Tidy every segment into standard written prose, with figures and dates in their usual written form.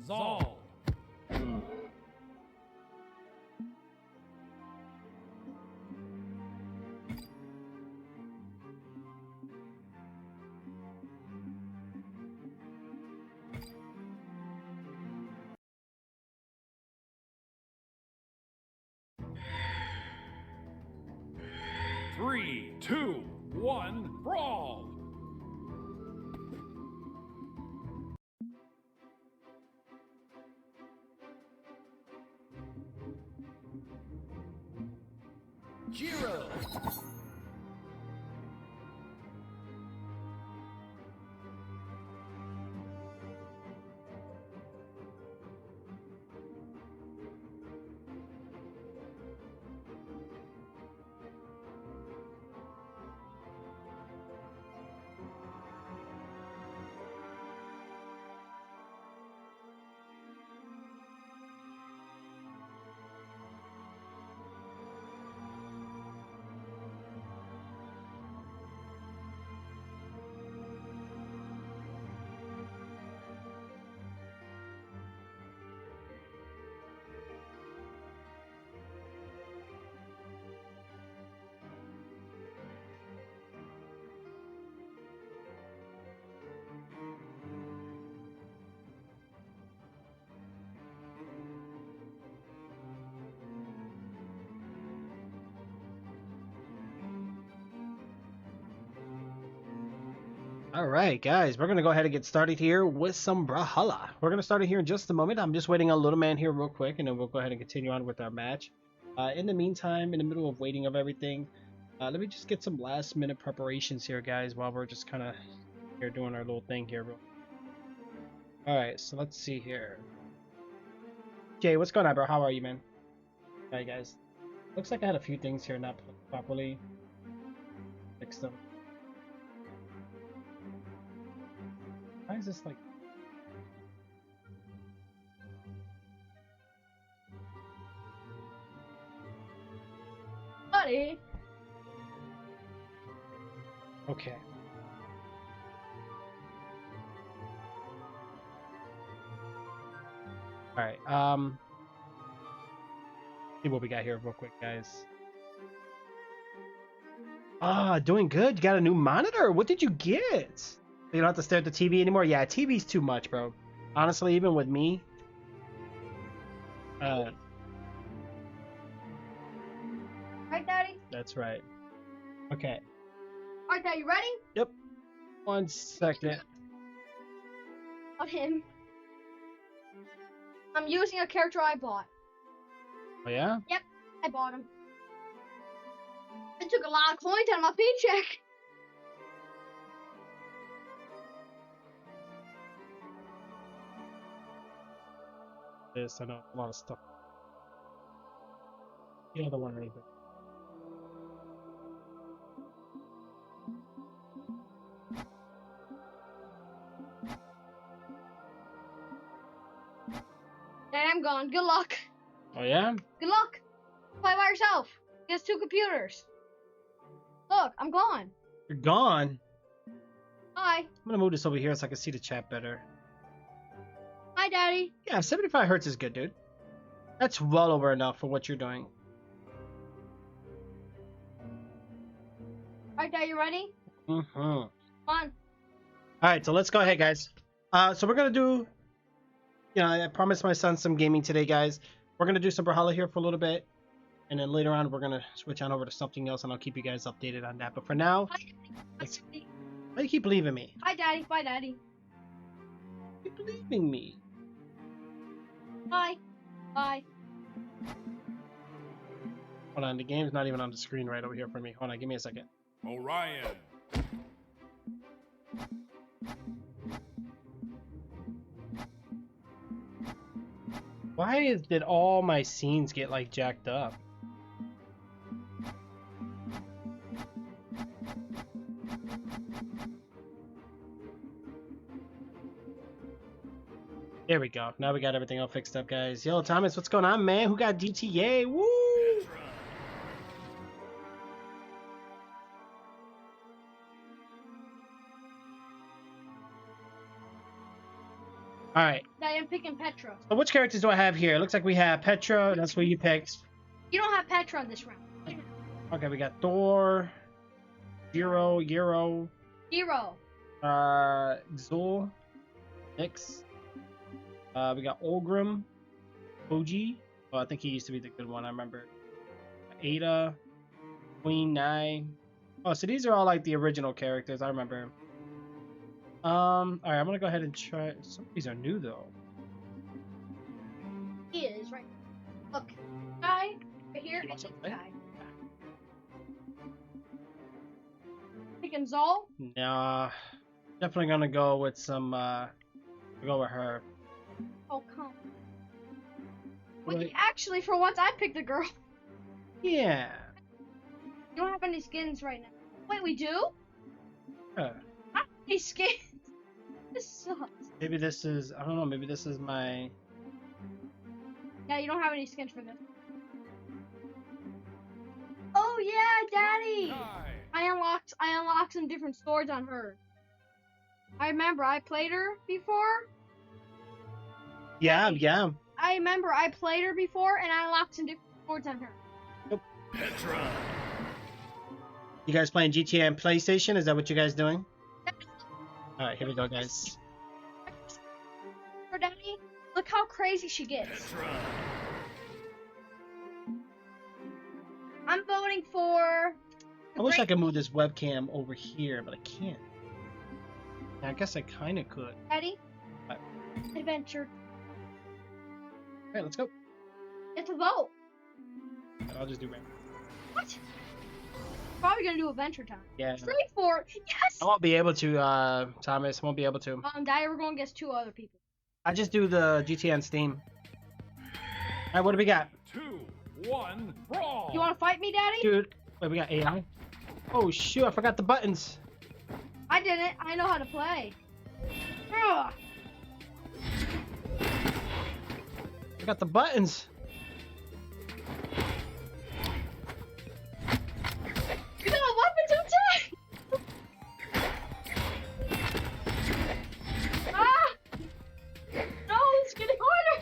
Zol. Three, two, one, brawl! Jiro! Alright guys, we're going to go ahead and get started here with some Brawlhalla. We're going to start it here in just a moment. I'm just waiting on Little Man here real quick, and then we'll go ahead and continue on with our match. In the meantime, in the middle of waiting of everything, let me just get some last minute preparations here guys, while we're just kind of here doing our little thing here. Alright, so let's see here. Jay, what's going on, bro? How are you, man? Alright guys, looks like I had a few things here not properly. Fix them. Why is this like... Buddy. Okay. Alright, see what we got here real quick, guys. Ah, doing good. You got a new monitor. What did you get? You don't have to stare at the TV anymore? Yeah, TV's too much, bro. Honestly, even with me. Right, Daddy? That's right. Okay. Alright, Daddy, you ready? Yep. 1 second. On him. I'm using a character I bought. Oh, yeah? Yep, I bought him. It took a lot of coins out of my paycheck. This, I know a lot of stuff. The other one, maybe. Daddy, I'm gone. Good luck. Oh, yeah? Good luck. Play by yourself. He has 2 computers. Look, I'm gone. You're gone? Bye. I'm gonna move this over here so I can see the chat better. Hi, Daddy. Yeah, 75 hertz is good, dude. That's well over enough for what you're doing. Alright, Daddy, you ready? Mm-hmm. Come on. Alright, so let's go ahead, guys. So we're gonna do... You know, I promised my son some gaming today, guys. We're gonna do some Brawlhalla here for a little bit. And then later on, we're gonna switch on over to something else, and I'll keep you guys updated on that. But for now... Hi, Daddy. Why do you keep leaving me? Hi, Daddy. Bye, Daddy. Keep leaving me. Bye. Bye. Hold on, the game's not even on the screen right over here for me. Hold on, give me a second. Orion. Why did all my scenes get like jacked up? There we go. Now we got everything all fixed up, guys. Yo, Thomas, what's going on, man? Who got DTA? Woo! All right. I am picking Petra. So which characters do I have here? It looks like we have Petra. That's what you picked. You don't have Petra on this round. Okay, we got Thor, Zero, Zero. Zul, Nyx. We got Olgrim, Koji. Oh, I think he used to be the good one. I remember. Ada, Queen Nai. Oh, so these are all like the original characters. I remember. All right, I'm gonna go ahead and try. Some of these are new though. He is right. Look, guy right here. You want something? Guy. Picking Zol. Nah, definitely gonna go with some. Go with her. Oh come. Really? Wait, actually, for once, I picked a girl. Yeah. You don't have any skins right now. Wait, we do? Uh, I don't have any skins. This sucks. maybe this is. I don't know. Maybe this is my. Yeah, you don't have any skins for this. Oh yeah, Daddy! Die. I unlocked some different swords on her. I remember I played her before. Yeah, yeah. I remember I played her before and I unlocked some different swords on her. Petra. You guys playing GTA and PlayStation? Is that what you guys doing? All right, here we go, guys. For Daddy, look how crazy she gets. Petra. I'm voting for. I wish I could move this webcam over here, but I can't. I guess I kind of could. Daddy. What? Adventure. All right, let's go. It's a vote. I'll just do random. What? Probably gonna do Adventure Time. Yeah. Straight for it. Yes. I won't be able to, Thomas. Won't be able to. Daddy, we're going against 2 other people. I just do the GTA on Steam. All right, what do we got? 2, 1, brawl. You want to fight me, Daddy? Dude, wait, we got AI. Oh shoot, I forgot the buttons. I didn't. I know how to play. Ugh. I got the buttons. You got a weapon to attack! Ah! No, it's getting harder!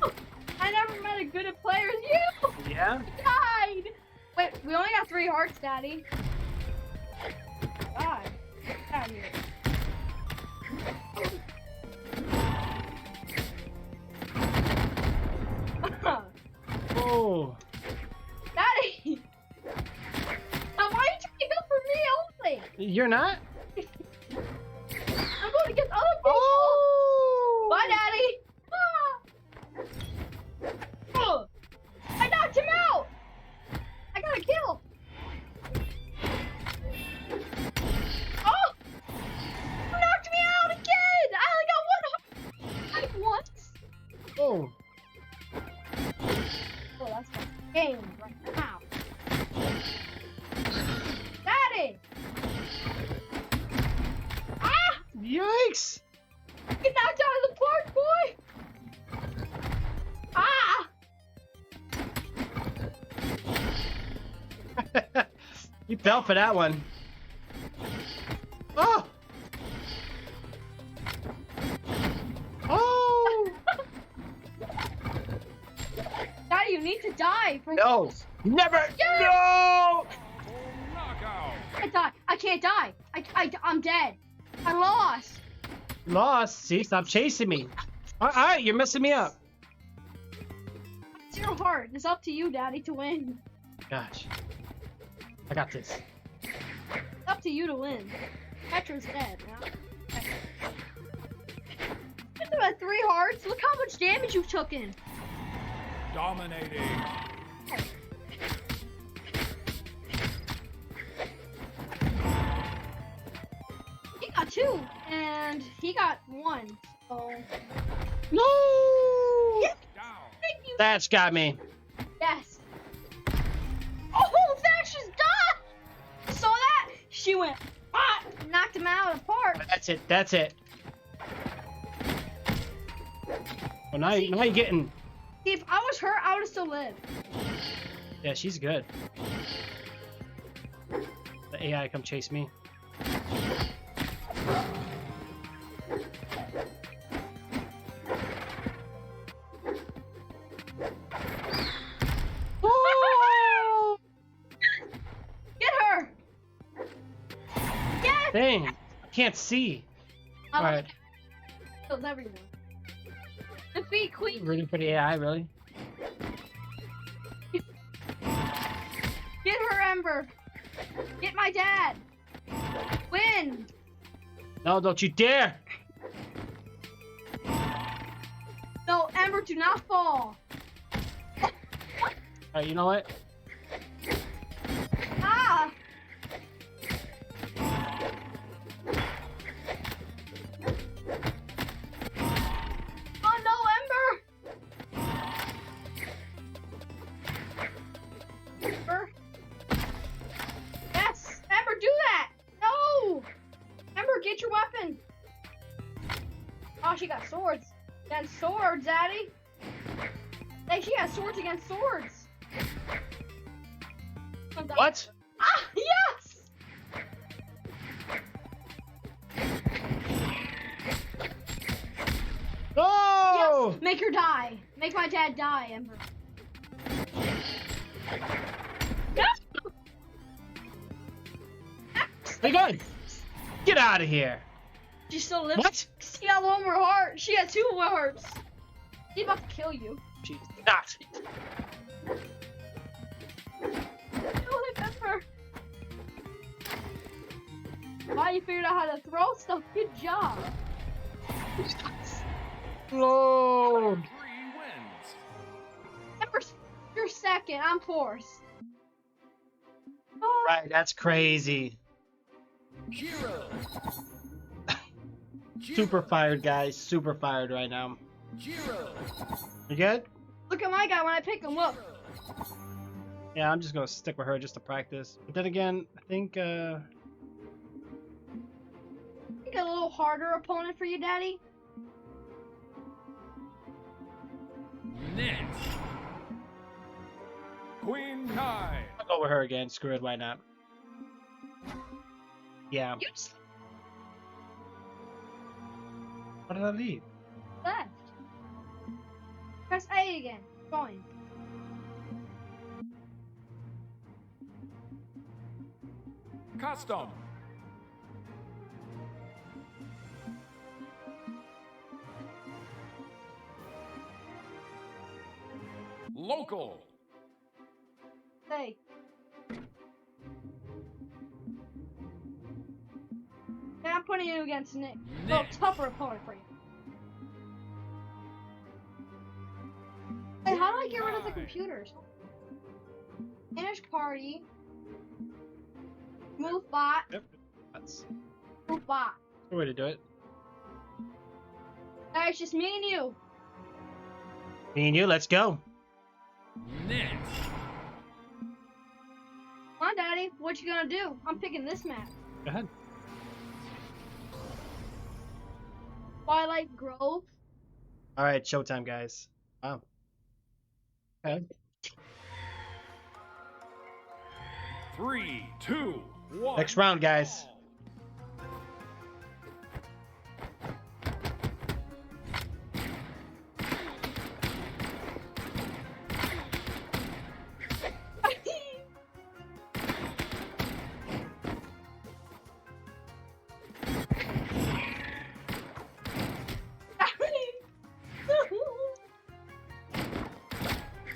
Ah! I never met a good player as you! Yeah. Died! Wait, we only got 3 hearts, Daddy. God. Get out of here. Oh. Daddy! Now, why are you trying to go for me only? You're not? I'm going against other people! Oh. Bye, Daddy! Ah! Oh! I knocked him out! I got a kill! Oh! You knocked me out again! I only got 1 heart! Like once! Oh. Oh, that's my game right now. Daddy! Ah! Yikes. Get knocked out of the park, boy! Ah! You fell for that one. Oh. Oh. Daddy, you need to die for No. Never. Yes! No. Knockout. I die. I can't die. I'm dead. I lost. Lost. See, stop chasing me. All right, you're messing me up. 0 heart. It's up to you, Daddy, to win. Gosh. I got this. It's up to you to win. Petra's dead. Now. It's about 3 hearts. Look how much damage you took in. Dominating. He got 2, and he got 1. So. No. Yes, Down. thank you. That's got me. Yes. Oh, Thatch is done. Saw that? She went. Ah, knocked him out of the park. That's it. That's it. Well, now you're getting. See, if I was her, I would have still lived. Yeah, she's good. The AI come chase me. Dang, I can't see. I like Alright. it. Kills everyone. Defeat Queen. Rooting for the AI, really? Get her, Ember. Get my dad. Win. No, don't you dare! No, Ember, do not fall. Alright, you know what? Ah. Oh no, Ember. Ember. Yes, Ember, do that. No. Ember, get your weapon. Oh, she got swords. Against swords, Daddy. Hey, she has swords against swords. What? Ah, yes! Oh! Yes! Make her die. Make my dad die, Ember. No! Hey, good. Get out of here. She's still living. What? She got one more heart. She had 2 more hearts. She's about to kill you. She's not. Kill it, Ember. Wow, you figured out how to throw stuff. Good job. No. Round 3 wins. Ember, you're second. I'm fourth. Oh, Right, that's crazy. Jiro. Super fired, guys. Super fired right now. Jiro. You good? look at my guy when I pick him up. Yeah, I'm just gonna stick with her just to practice. But then again, I think I think a little harder opponent for you, Daddy. Next. Queen Kai. I'll go with her again. Screw it, why not? Yeah. You just What did I leave? left. Press A again. Join. Custom. Local. Hey. Yeah, I'm putting you against Nick. A little Nick. tougher opponent for you. Hey, how do I get rid of the computers? Finish party. Move bot. Yep. That's Move bot. the way to do it. Alright, it's just me and you. Me and you, let's go. Next. Come on, Daddy. What you gonna do? I'm picking this map. Go ahead. Twilight Grove. Alright, showtime, guys. Wow. Okay. 3, 2, 1. Next round, guys.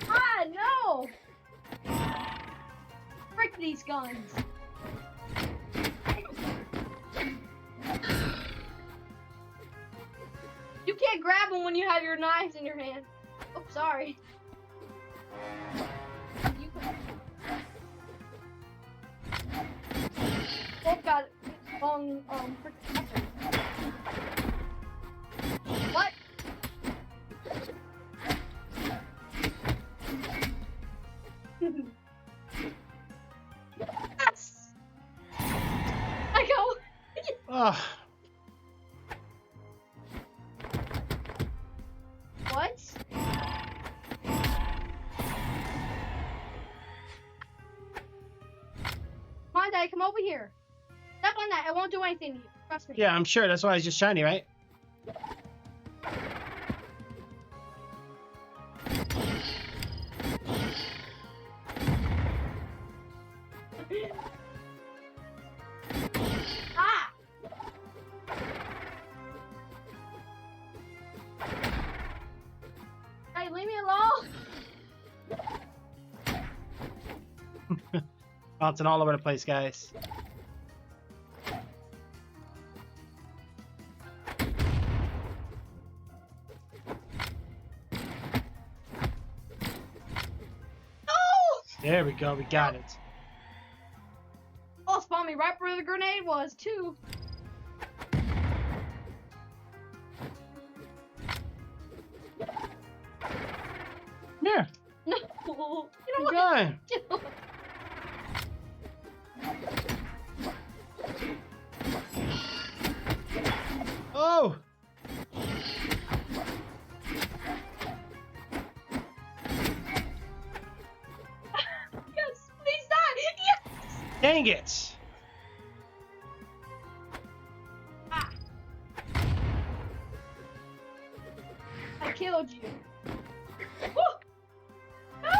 Ah, no! Frick these guns. You can't grab them when you have your knives in your hand. Oh, sorry. You both got long, frick weapons. What? Yes! I go. Oh, What? Come on, Daddy, come over here. Step on that. It won't do anything to you. Trust me. yeah, I'm sure. That's why it's just shiny, right? Ah! Daddy, leave me alone. Bouncing all over the place, guys. No! There we go. We got it. Oh, spawn me right where the grenade was, too. Here. No. You know Good what? guy. Oh. Yes, please die. Yes. Dang it. Ah. I killed you. Woo! No!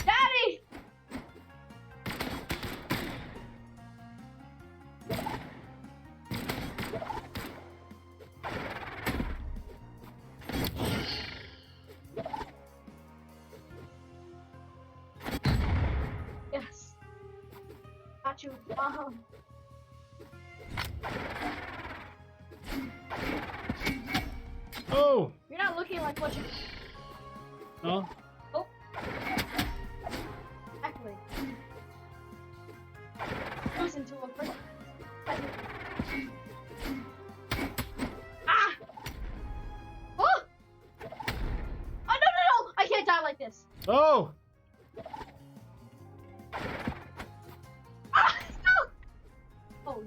Daddy! Yes. Got you. Oh. You're not looking like what you. No. Oh. Exactly. Goes into a frick. Ah! Oh! Oh no no no! I can't die like this. Oh. Ah! No! Oh.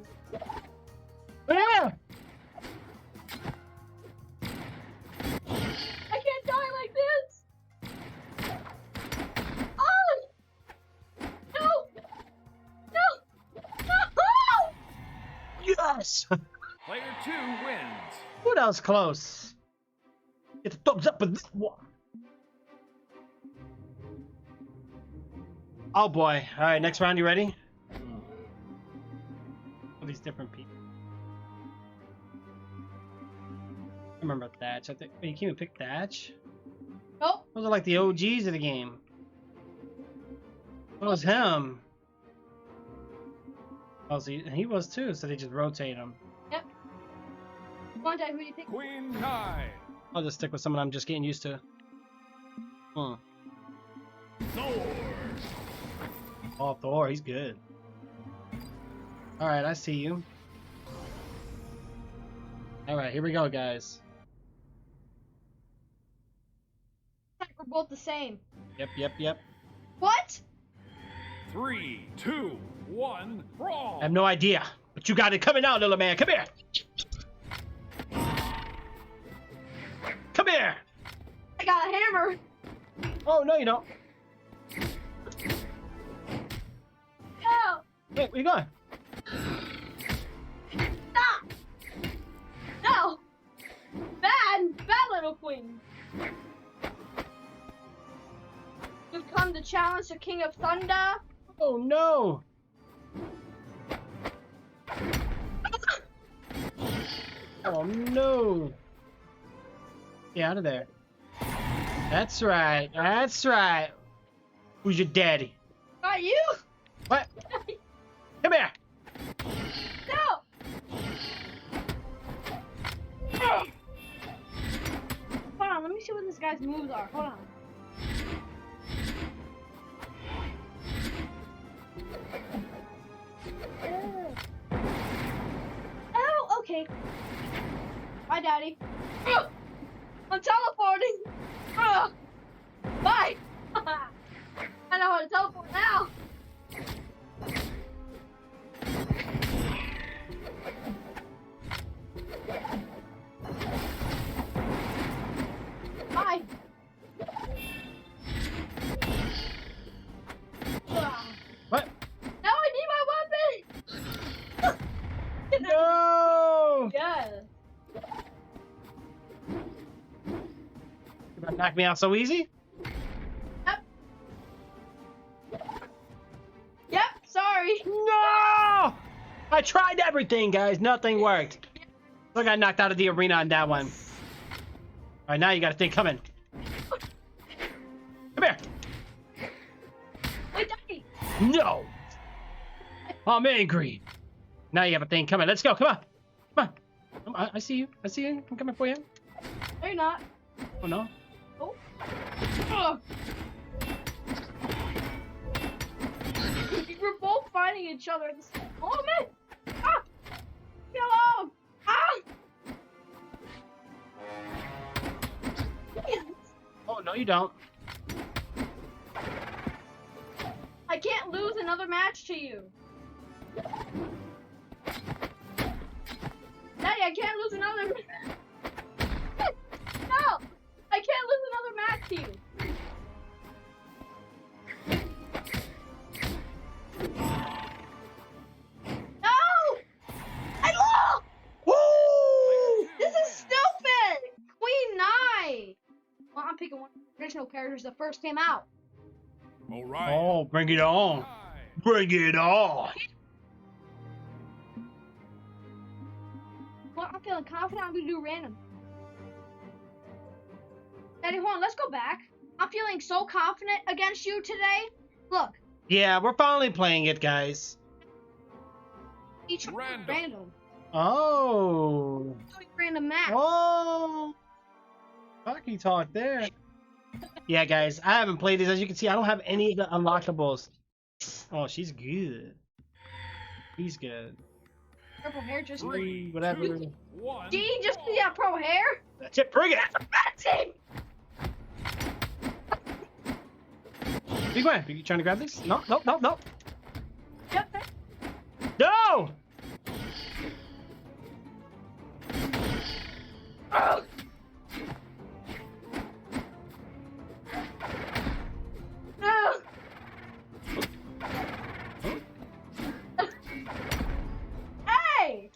Yeah. I can't die like this. Oh! No! No! No! Yes. Player 2 wins. Ooh, that was close. Get the thumbs up for this one. Oh boy. All right, next round. You ready? All these different people. I remember Thatch. I think you can't even pick Thatch. Nope. Those are like the OGs of the game. What was him? Oh, so he was too. So they just rotate him. Yep. Come on, Dad, who do you think? Queen Nine. I'll just stick with someone I'm just getting used to. Sword. Oh, Thor, he's good. All right, I see you. All right, here we go, guys. We're both the same. Yep. What? 3, 2, 1, brawl. I have no idea, but you got it coming out, little man. Come here. Come here. I got a hammer. Oh, no, you don't. No! Hey, where you going? Stop! No! Bad little queen. You've come to challenge the King of Thunder. Oh, no. Oh, no. Get out of there. That's right. That's right. Who's your daddy? Not you! What? Come here. No! Hold on, let me see what this guy's moves are. Hold on. Oh, okay. Bye, Daddy. Ugh. I'm teleporting. Ugh. Bye. I know how to teleport now. Bye. What? Now I need my weapon. No. Yes. You gonna knock me out so easy? I tried everything, guys. Nothing worked. I got knocked out of the arena on that one. All right, now you got a thing coming. Come here. Wait, Daddy. No. I'm angry. Now you have a thing coming. Let's go. Come on. Come on. I see you. I see you. I'm coming for you. No, you're not. Oh, no. Oh. Ugh. We're both fighting each other at the same moment. Ah! Hello! Ah! Oh, no, you don't. I can't lose another match to you. Daddy, I can't lose another. No! I can't lose another match to you. No! I lost! Woo! This is stupid! Queen Knight! Well, I'm picking one of the original characters that first came out. Orion. Oh, bring it on. Time. Bring it on. Well, I'm feeling confident I'm gonna do random. Daddy, hold on, let's go back. I'm feeling so confident against you today. Look, Yeah, we're finally playing it, guys. each Random. random. Oh. Doing random match. Oh. Fucking talk there. Yeah, guys, I haven't played this. As you can see, I don't have any of the unlockables. Oh, she's good. He's good. Purple hair just. Three, Whatever. 2, 1. Did he just see that purple hair? That's it. Bring it. That's him. Big man, are you trying to grab this? No, no, no, no. Yep. No! Oh. No. Hey!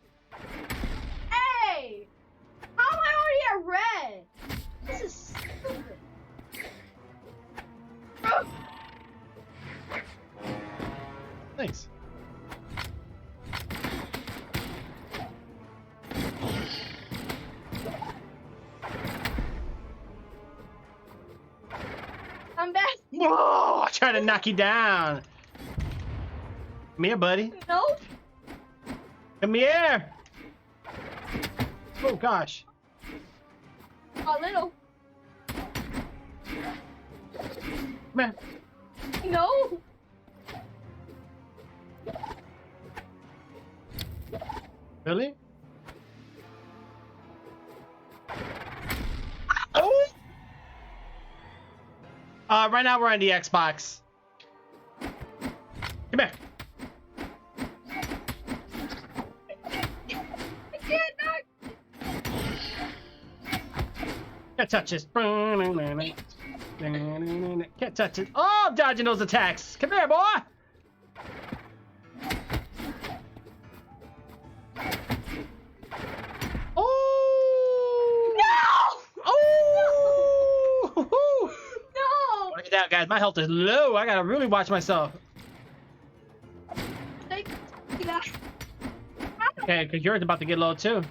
Hey! How am I already at red? This is stupid. Oh. Thanks. I'm back. Whoa! I tried to knock you down. Come here, buddy. Nope. Come here. Oh, gosh. A little. Come here. No. Really? Oh! Right now we're on the Xbox. Come here. I can't knock. Can't touch this. Can't touch it. Oh, I'm dodging those attacks. Come here, boy. Oh! No! Oh! No! Look at that, guys. My health is low. I gotta really watch myself. Take that. Okay, because yours is about to get low too.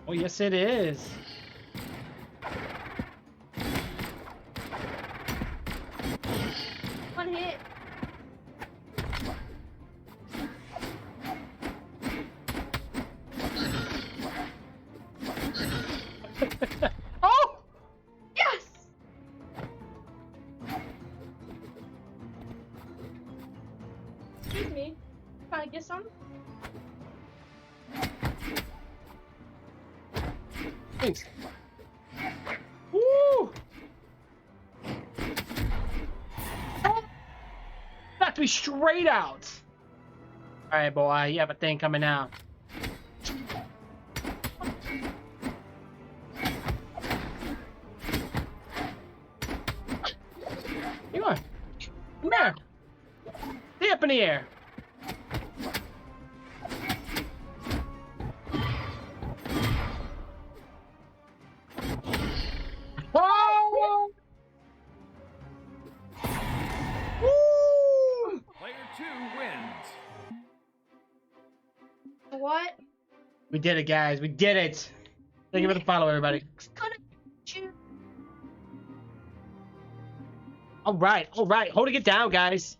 Oh, yes, it is. One hit. Oh! Yes! Excuse me. Trying to get some? Thanks. Woo! Knocked me straight out. All right, boy, you have a thing coming out. Come on. Come here. Stay up in the air. Oh! Woo! Player 2 wins. what? We did it, guys. We did it. Thank you for the follow, everybody. All right. Holding it down, guys.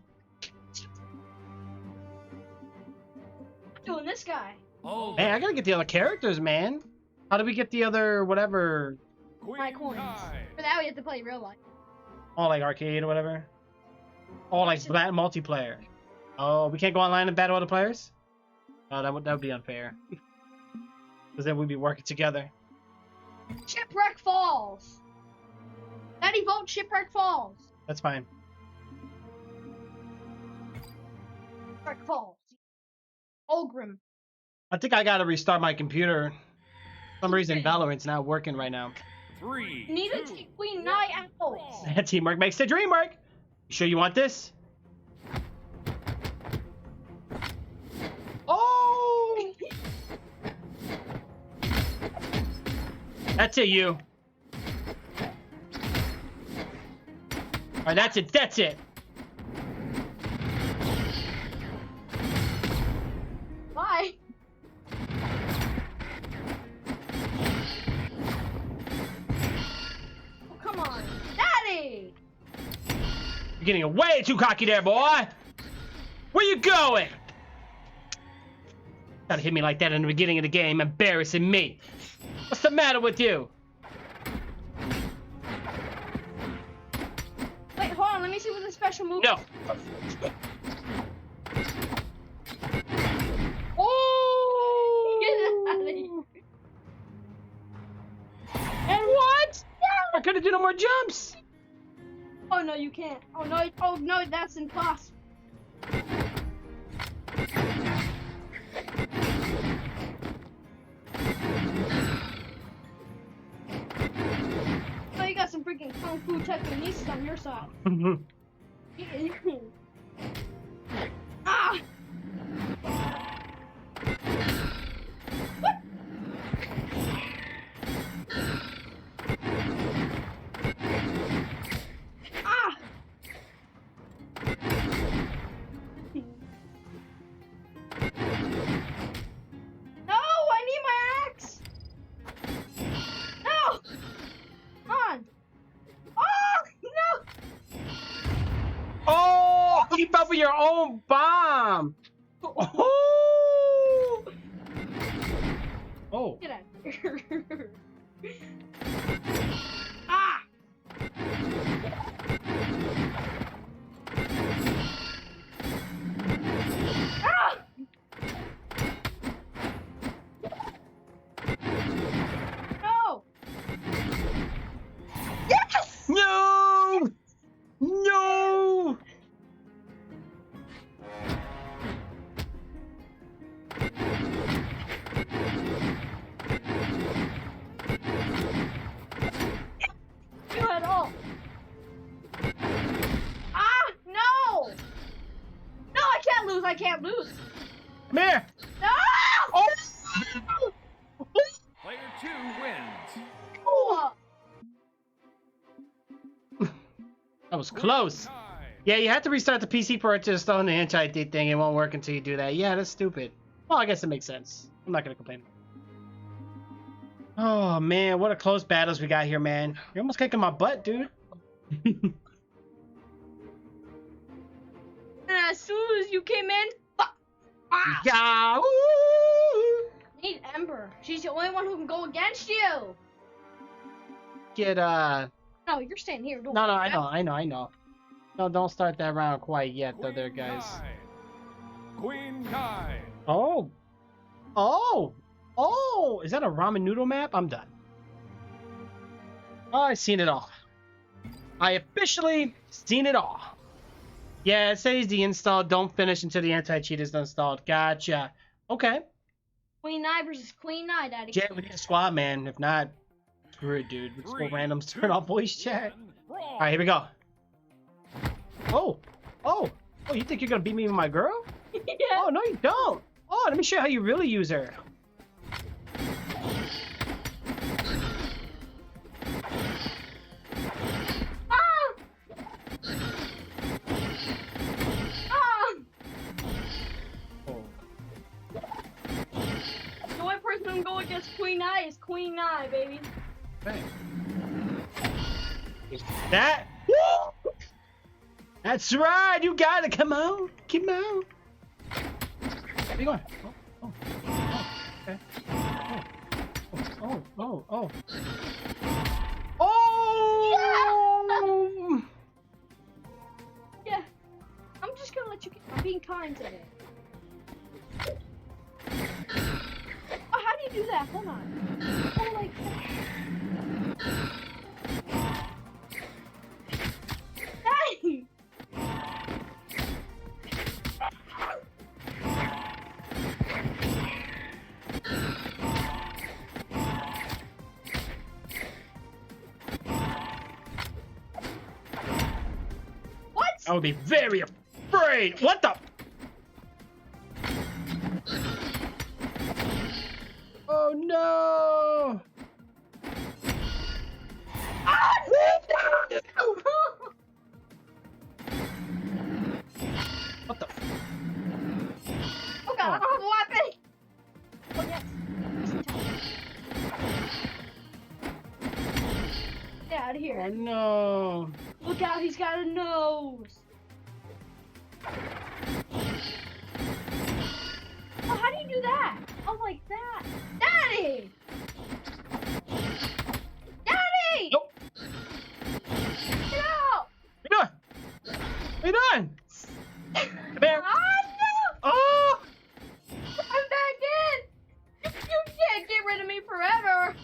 Doing this guy. Oh, Man, I gotta get the other characters, man. How do we get the other whatever? My Queen coins. Kai. For that, we have to play real life. Oh, like arcade or whatever. Oh, like black multiplayer. Oh, we can't go online and battle other players. Oh, that would be unfair. Because then we'd be working together. Shipwreck Falls. Daddy, vote Shipwreck Falls. That's fine. Shipwreck Falls. Olgrim. I think I gotta restart my computer. For some reason, Valorant's not working right now. 3, You need to 2, take Queen Knight out. Teamwork makes the dream work. You sure you want this? Oh! That's it, you. All right, that's it. That's it. Bye. Oh, come on. Daddy! You're getting way too cocky there, boy. Where you going? Gotta hit me like that in the beginning of the game, embarrassing me. What's the matter with you? Wait, hold on. Let me see what the special move No. Oh! Get out of here. And what? I couldn't do no more jumps. Oh, no, you can't. Oh, no, that's impossible. Oh, you got some freaking kung fu techniques on your side. Ah! What? Ah! No, I need my axe. No! Come on. Oh, no! Oh, you fell for your own bomb. Oh. Oh. Get out of here. Ah! Ah! No! Yes! No. No. You had all. Ah! No! No, I can't lose. I can't lose. Come here. No! Oh. Player 2 wins. Oh! That was close. Kai. Yeah, you have to restart the PC for it to install the anti-ID thing. It won't work until you do that. Yeah, that's stupid. Well, I guess it makes sense. I'm not gonna complain. Oh man, what a close battles we got here, man. You're almost kicking my butt, dude. And as soon as you came in, ah! Yeah. Woo! I need Ember. She's the only one who can go against you. Get No, you're staying here. Don't No, worry. I know. No, don't start that round quite yet, though, there, guys. Kai. Queen Kai. Oh, is that a ramen noodle map? I'm done. Oh, I've seen it all. I officially seen it all. Yeah, it says the install don't finish until the anti-cheat is installed. Gotcha. Okay. Queen Knight versus Queen Knight, Daddy. Jay, we need a squad, man. If not, screw it, dude. Let's go 3, random turn off voice 2, chat. 1, brawl. All right, here we go. Oh, you think you're gonna beat me with my girl? Yeah. Oh, no, you don't. Oh, let me show you how you really use her. Ah! Ah! Oh. 9, baby. Okay. That. Woo! That's right. You got it. Come on. Come on. Where you going? Oh, okay. Oh. Oh! Yeah. I'm just gonna let you get. I'm being kind today. Oh, how do you do that? Hold on. Oh, like that. Hey! What? I would be very afraid. What the? Oh no! Ah, no! What the? Oh god, I don't have a weapon! Oh yes. Get out of Oh here. no! Look out, he's got a nose. Oh, how do you do that? Oh, like that. Daddy! Daddy! Nope. Get out! What you doing? What you doing? Come here. Ah, no! Oh! I'm back in! You can't get rid of me forever!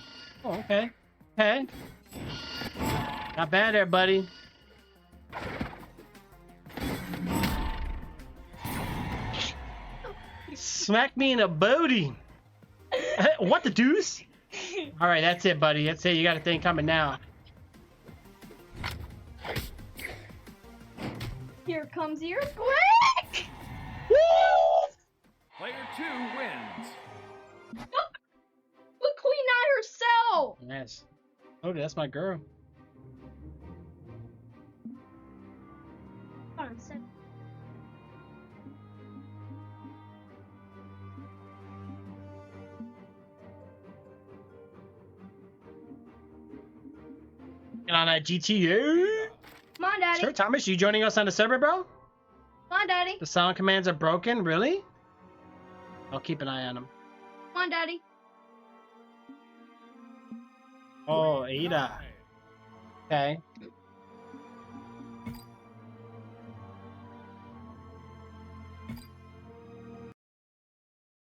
Oh, okay. Okay. Not bad there, buddy. Smack me in the booty. What the deuce? All right, that's it, buddy. That's it. You got a thing coming now. Here comes the earthquake! Player 2 wins. Look, Queen Eye herself! Yes. Oh, that's my girl. Hold on a second. Get on that GTA. Come on, Daddy. Sure, Thomas, you joining us on the server, bro? Come on, Daddy. The sound commands are broken, really? I'll keep an eye on them. Come on, Daddy. Oh, Ada. Okay.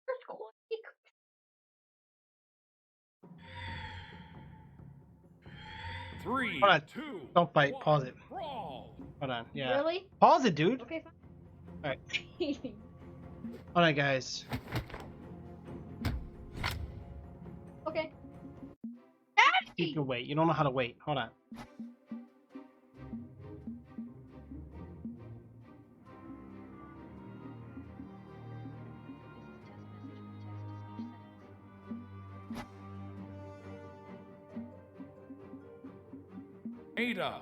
Earthquake. 3, Hold on. 2, Don't fight. 1, Pause it. Brawl. Hold on. Yeah. Really? Pause it, dude. Okay, fine. Alright. Daddy! Hold on, guys. Okay. You Daddy! can wait. You don't know how to wait. Hold on. Ada.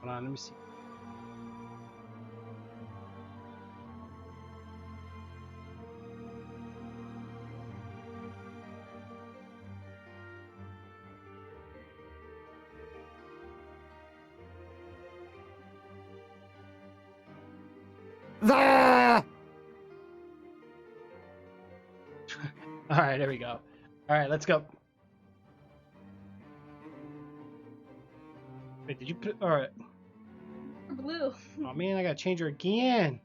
Hold on. Let me see. All right, there we go. All right, let's go. Wait, did you put? All right. Blue. Oh man, I gotta change her again.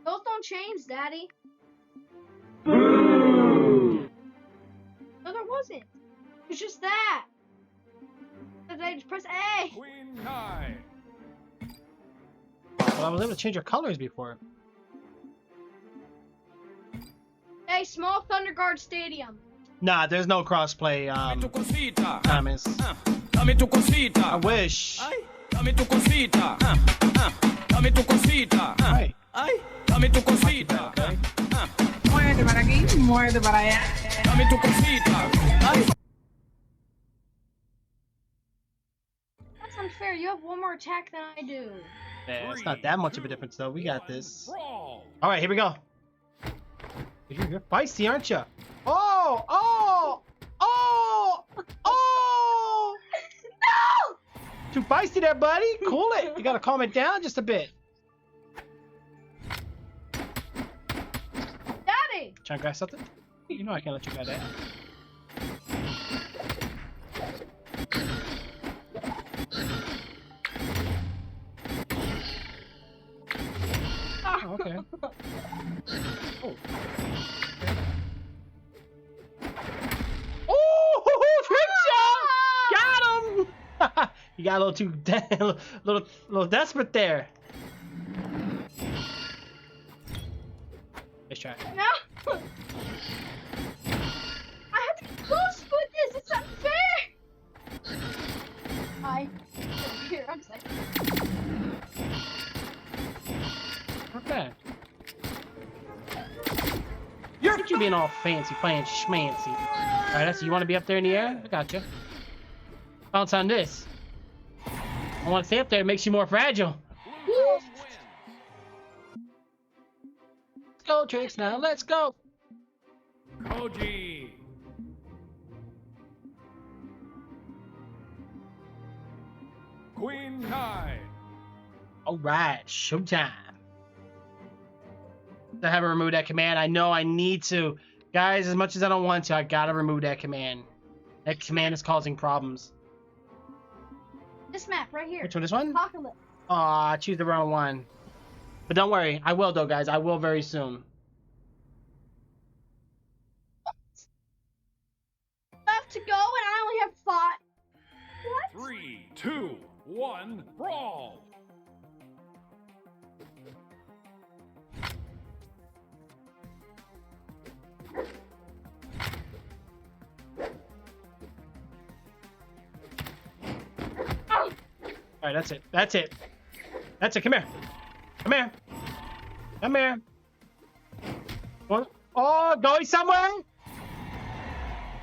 Those don't change, Daddy. Boo! No, there wasn't. It's just that. I just press A. Queen Kai. Well, I was able to change her colors before. Hey, small Thunder Guard Stadium. Nah, there's no crossplay, Tu cosita. Thomas. Dame tu cosita. I wish. Ay, Dame tu cosita. Dame tu cosita. Right. Ay, dame tu cosita. Okay. Muévete para aquí, muévete para allá. Dame tu cosita. Ay. That's unfair. You have one more attack than I do. Yeah, it's not that much of a difference though. We got this. Brawl. All right, here we go. You're feisty, aren't you? Oh, oh, oh, oh! No! Too feisty there, buddy. Cool it. You gotta calm it down just a bit. Daddy! Trying to grab something? You know I can't let you grab that. Oh, okay. Oh. Oh, trick shot! Got him! You got a little too little desperate there. Let's try. No! I have to close with this. It's unfair. Hi. Here, I'm safe. Okay. Look at you being all fancy schmancy. Alright, that's you want to be up there in the air? I got you. Bounce on this. I want to stay up there. It makes you more fragile. Blue team wins. Let's go, Tricks, now. Let's go. Koji. Queen Kai. Alright, showtime. I haven't removed that command. I know I need to. Guys, as much as I don't want to, I gotta remove that command. That command is causing problems. This map right here. Which one? This one? Apocalypse. Aw, I choose the wrong one. But don't worry. I will, though, guys. I will very soon. Left to go, and I only have 5. What? 3, 2, 1, brawl. Oh, Alright, that's it. That's it. That's it. Come here. Come here. Come here. What? Oh, going somewhere?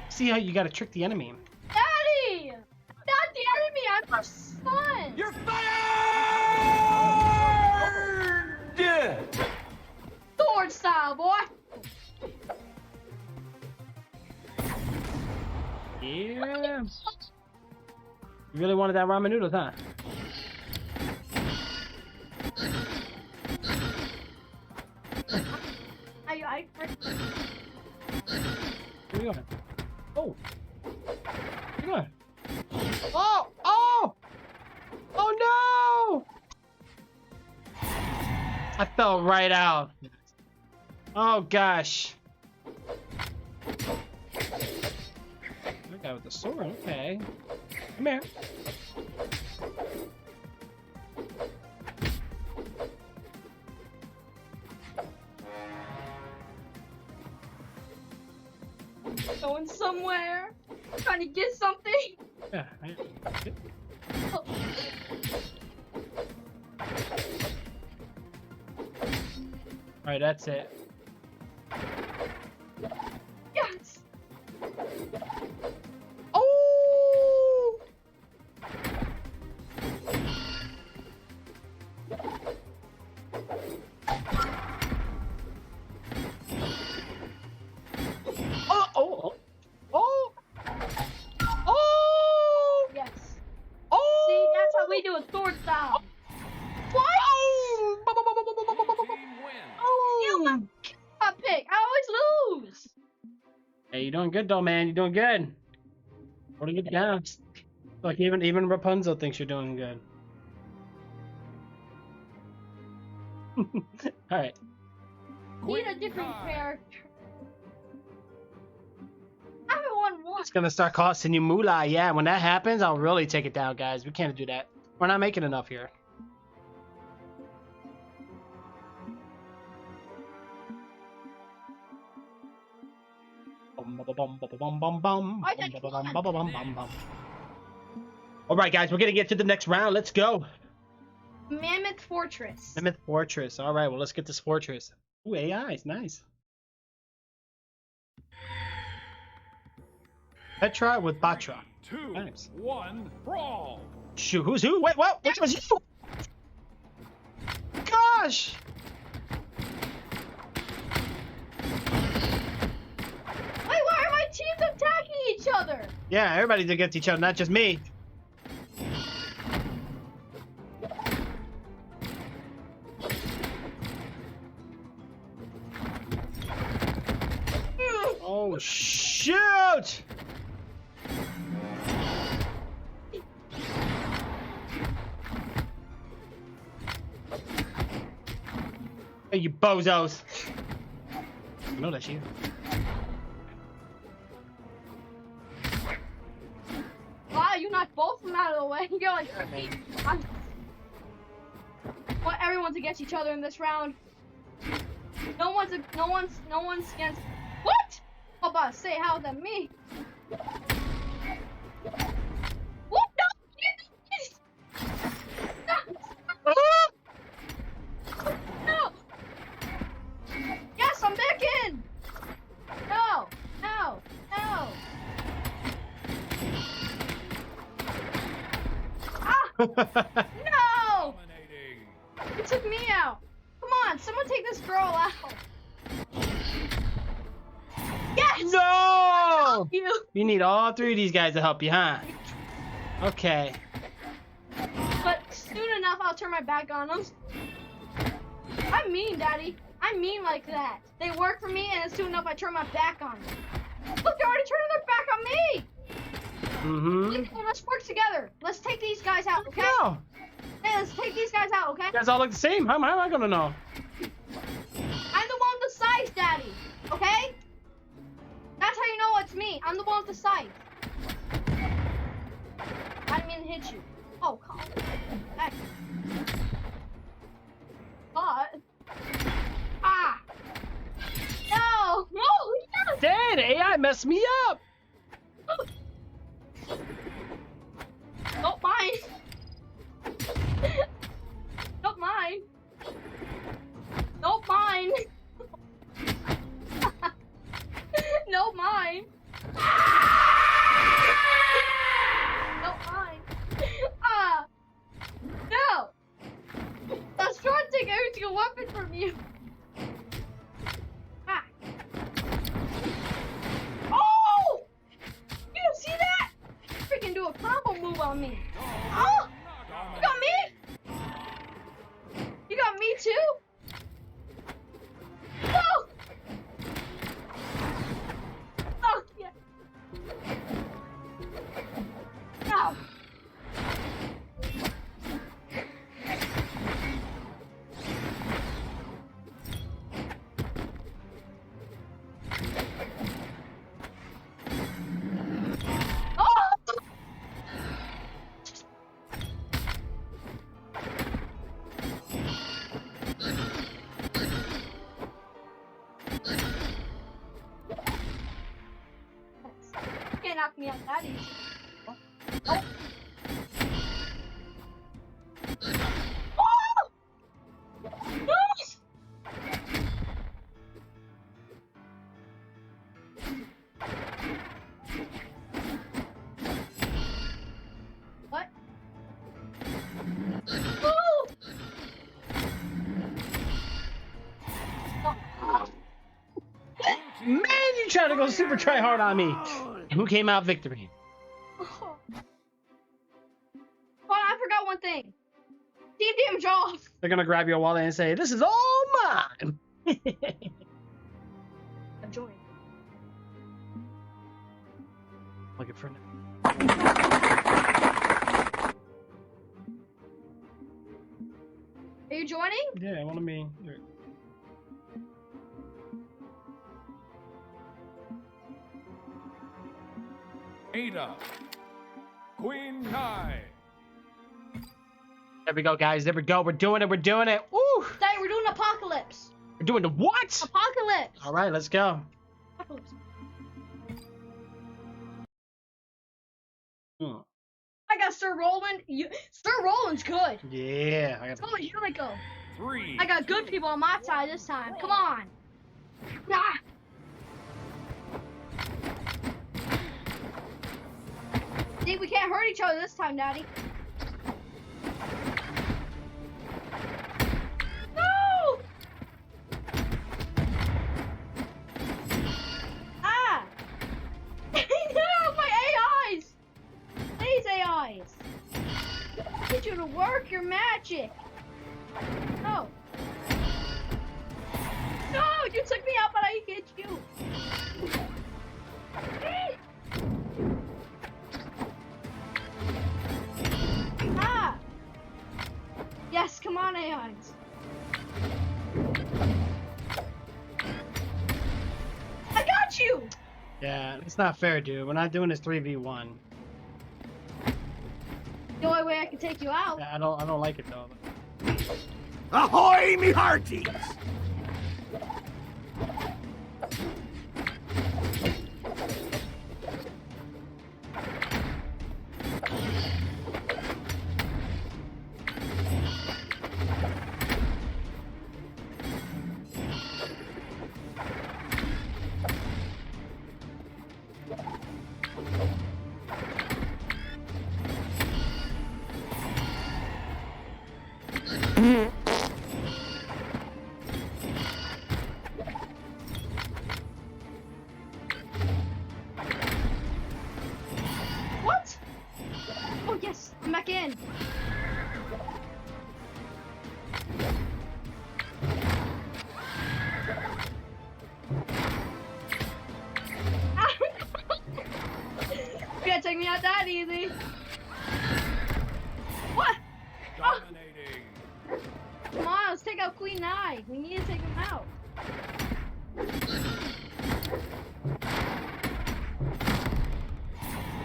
See how you gotta trick the enemy. Daddy! Not the enemy. I'm your son. You're fired! Sword style, boy. Yeah. You really wanted that ramen noodles, huh? I Where you going? Oh. Where you going? Oh! Oh! Oh no! I fell right out. Oh gosh. That guy with the sword, okay. Come here. going somewhere. Trying to get something. Yeah. Oh. Alright, that's it. Yes. Oh! Oh! Oh! Oh! Oh! Yes. Oh! See, that's how we do a sword style. What? Team wins. You a pick. I always lose. Hey, you're doing good though, man. You're doing good. Holding it down. Like even Rapunzel thinks you're doing good. All right. Need a different character. I haven't won once. It's gonna start costing you moolah. Yeah, when that happens, I'll really take it down, guys. We can't do that. We're not making enough here. I did one. All right, guys, we're gonna get to the next round. Let's go. Mammoth Fortress. Mammoth Fortress. All right, well, let's get this fortress. Ooh, AI is nice. Petra with Batra. 2, Nice. 1, brawl. Shoot, who's who? Wait, what? Which was you? Gosh! Wait, why are my teams attacking each other? Yeah, everybody's against each other, not just me. Oh, shoot! Hey, you bozos. I know that's you. Wow, you knocked both of them out of the way. You're like, I want everyone to get each other in this round. No one's against. What? I'm about to say, how than me? What? No! No! Yes, I'm back in! No! No! No! Ah! No! Dominating. You took me out! Come on, someone take this girl out! Yes! No! You! You need all three of these guys to help you, huh? Okay. But soon enough, I'll turn my back on them. I'm mean, Daddy. I'm mean like that. They work for me, and soon enough, I turn my back on them. Look, they're already turning their back on me! Mm-hmm. Let's work together. Let's take these guys out, okay? No! Hey, let's take these guys out, okay? You guys all look the same. How am I gonna know? I'm the one with the scythe, Daddy. Okay? That's how you know it's me. I'm the one with the scythe. I didn't mean to hit you. Oh, come on. Hey. But. Ah! No! No! Yes! Dang, the AI messed me up! Don't mind. Don't mind. Don't mind. No mind. Don't mind. Ah. No. I was trying to take every single weapon from you. Ah. Oh! You don't see that? Freaking do a combo move on me. Oh! You got me? You got me too? No! Oh, yeah. No. Oh! You can't knock me out that easy. Oh. Oh! No! What? Oh! Man, you trying to go super try hard on me. Who came out victory? Oh. But I forgot one thing. Team damage off. They're gonna grab your wallet and say, "This is all mine." I'm joining. Looking for now. Are you joining? Yeah, I want to be. Ada. Queen 9. There we go, guys. There we go. We're doing it. We're doing it. Woo! Daddy, we're doing Apocalypse. We're doing the what? Apocalypse. All right, let's go. Apocalypse. Hmm. I got got Sir Roland. Sir Roland's good. Yeah, I got. Oh, here we go. 3. I got good people on my side this time. Come on. Ah. See, we can't hurt each other this time, Daddy. No! Ah! No, my AIs! These AIs! I need you to work your magic. No. No, you took me out, but I hit you. Ah! Yes, come on, AIs. I got you! Yeah, it's not fair, dude. We're not doing this 3v1. The only way I can take you out. Yeah, I don't like it though. Ahoy, me hearties! What? Oh, yes, I'm back in. You can't take me out that easy. What? Oh, Dominating. come on, let's take out Queen Nai. We need to take him out.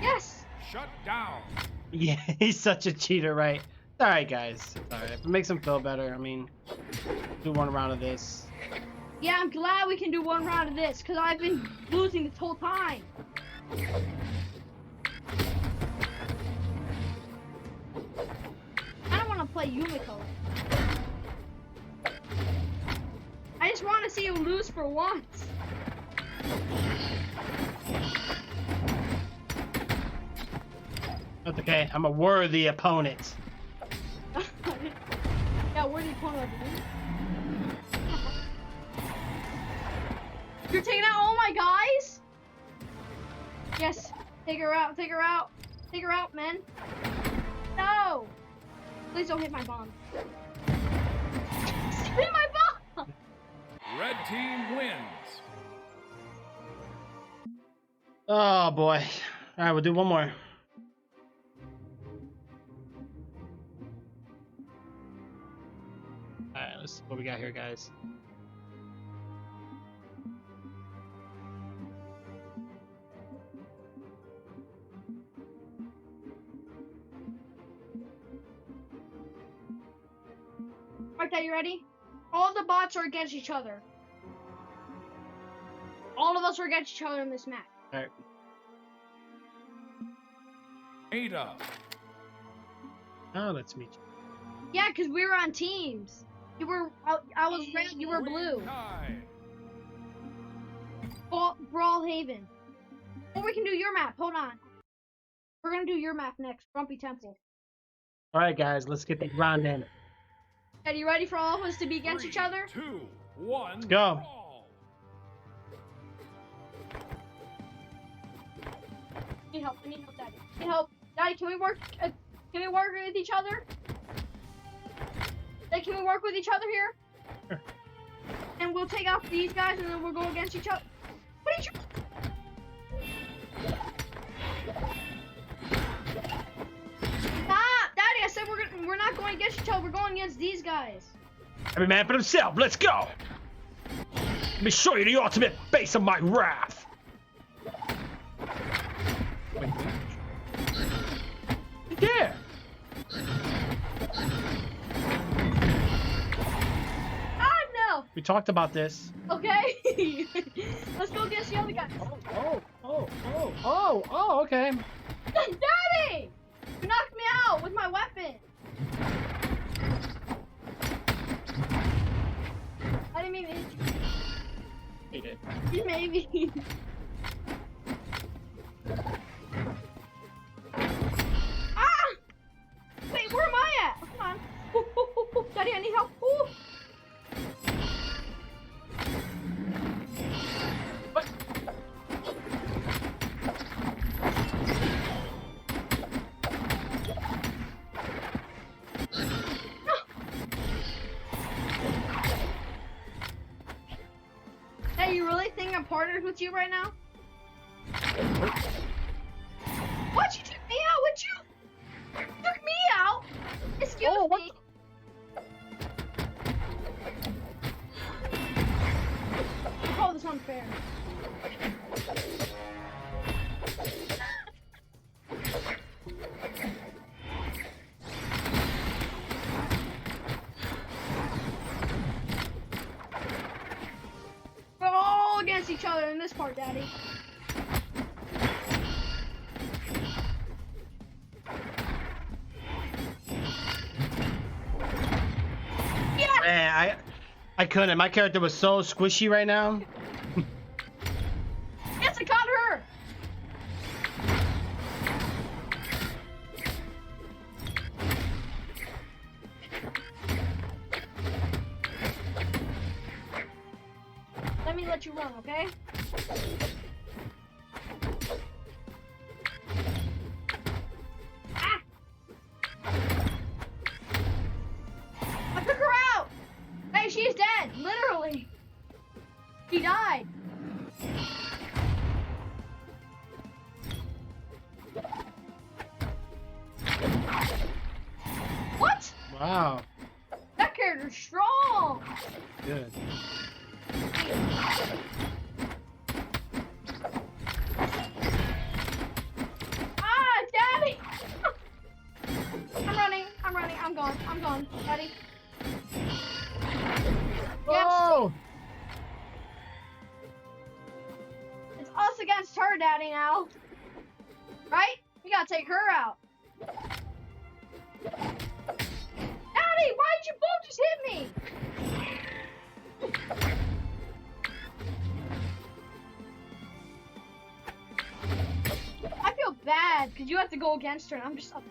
Yes. Shut down. Yeah, he's such a cheater, right? All right, guys. All right, if it makes him feel better, I mean, do one round of this. Yeah, I'm glad we can do one round of this, because I've been losing this whole time. I don't want to play Yumiko. I just want to see you lose for once. That's okay. I'm a worthy opponent. Yeah, where's the opponent? You're taking out all my guys? Yes. Take her out. Take her out. Take her out, men. No. Please don't hit my bomb. Hit my bomb. Red team wins. Oh boy. All right, we'll do one more. All right, let's see what we got here, guys. Okay, you ready? All the bots are against each other. All of us are against each other in this match. All right. Ada. Oh, let's meet you. Yeah, because we were on teams. You were, I was red, you were blue. Nine. Brawl Haven. Or we can do your map. Hold on. We're gonna do your map next. Grumpy Temple. All right, guys, let's get the round in. Are you ready for all of us to be against each other? 2, 1. Let's go. Brawl. Need help. I need help, Daddy. Need help. Daddy, can we work? Can we work with each other? Daddy, can we work with each other here? Sure. And we'll take out these guys, and then we'll go against each other. What did you? Stop, Daddy! I said we're not going against each other. We're going against these guys. Every man for himself, let's go! Let me show you the ultimate face of my wrath! Yeah! Ah, no. We talked about this. Okay. Let's go against the other guys. Oh, okay. Daddy! You knocked me Hate it. Maybe. Ah! Wait, where am I at? Oh, come on. Daddy, I need help. Ooh. What? Hey, you really think I'm partnered with you right now? What? You took me out, would you? Took me out? Excuse me. I call this unfair. We're all against each other in this part, Daddy. Man, I couldn't. My character was so squishy right now. Yes, I caught her. Let me let you run, okay? Ah! I took her out! Hey, she's dead, literally. She died. What? Wow. That character's strong. Good. Ah, Daddy! I'm running, I'm gone, Daddy. Yep, Oh! it's us against her, Daddy, now. Right? We gotta take her out. Daddy, why did you both just hit me? I feel bad, because you have to go against her, and I'm just up.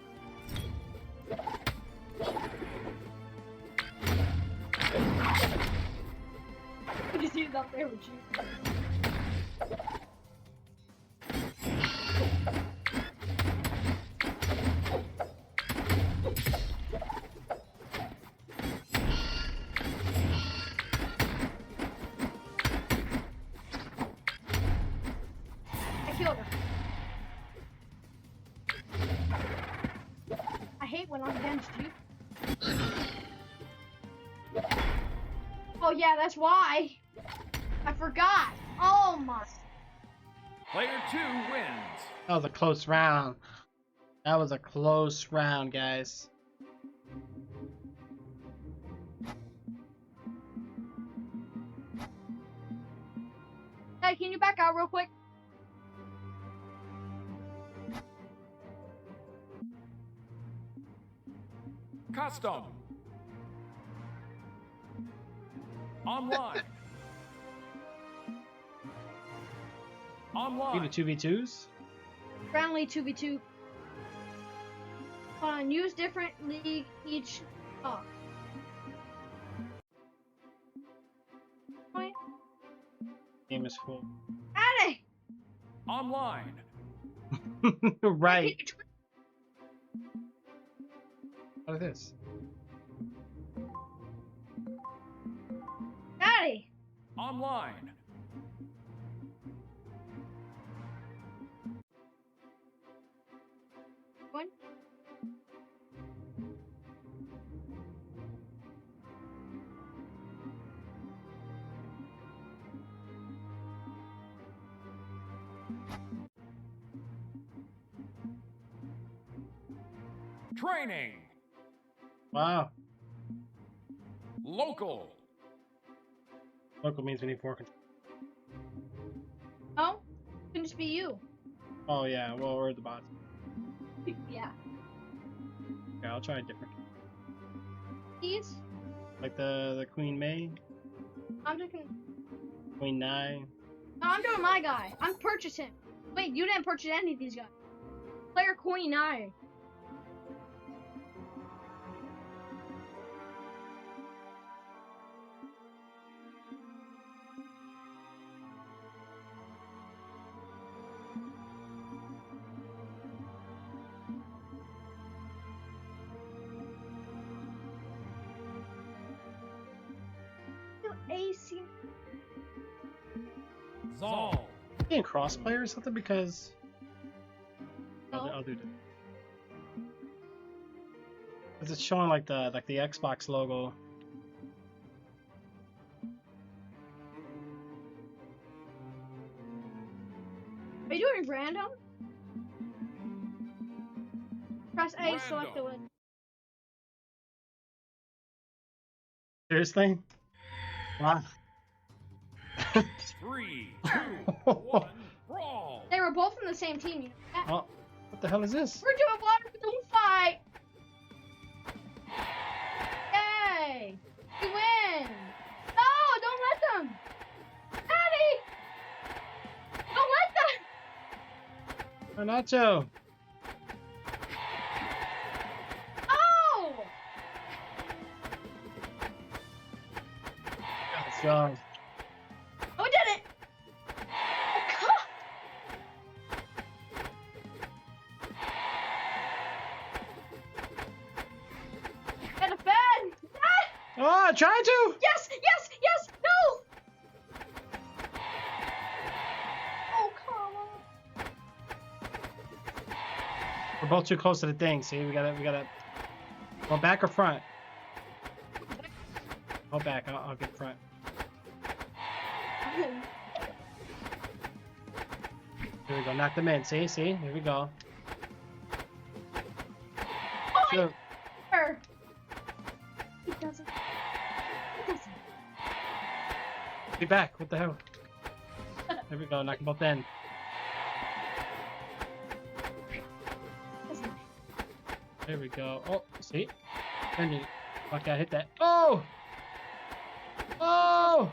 I just he's up there with you. I killed her. I hate when I'm against you. Oh yeah, that's why. I forgot. Oh my. Player 2 wins. That was a close round. That was a close round, guys. Hey, can you back out real quick? Custom. Online. You Online. the 2v2s? Friendly 2v2. Hold on, use different league each. Oh. Wait, Game is full. Addy! Online. Right. What is this? Addy! Online. One. Training. Wow. Local. Local means we need 4 control. No? Can just be you. Oh yeah, well we're the bots. Yeah. Okay, I'll try a different. These? Like the Queen May. I'm just gonna. 29. No, I'm doing my guy. I'm purchasing. Wait, you didn't purchase any of these guys. Player 29. AC. Zol. Being crossplay or something because I'll do that. Because it's showing like the Xbox logo. Are you doing random? Press A, select the Random. win. Seriously? Wow. 3, 2, 1, brawl. They were both in the same team. You know that? Oh, what the hell is this? We're doing water balloon fight. Yay! We win. No, don't let them. Daddy, don't let them. Nacho. Oh! Let's go. Oh, we did it. Oh, God. Get a fan. Ah! Oh, try to! Yes, yes, yes, no! Oh, come on. We're both too close to the thing. See, we gotta go back or front. Go back. I'll get front. Here we go. Knock them in. See, here we go. Oh, Shoot. her. He doesn't. He doesn't. Be back. What the hell? There we go. Knock them both in. Doesn't. There we go. Oh, see? Then you fuck, I hit that. Oh! Oh!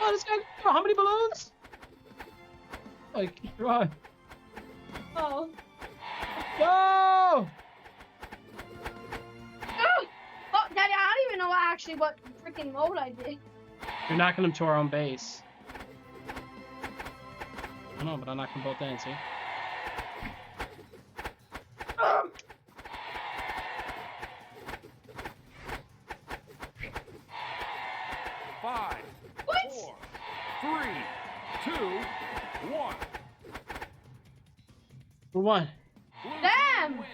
Oh, this guy. Oh, how many balloons? Like, run. Oh. Go! Oh! Oh, Daddy, I don't even know what freaking mode I did. You're knocking them to our own base. I know, but I knocked them both in, see? Ugh. Five, What? 4, 3, 2, 1. Who won? Blue Damn. team wins.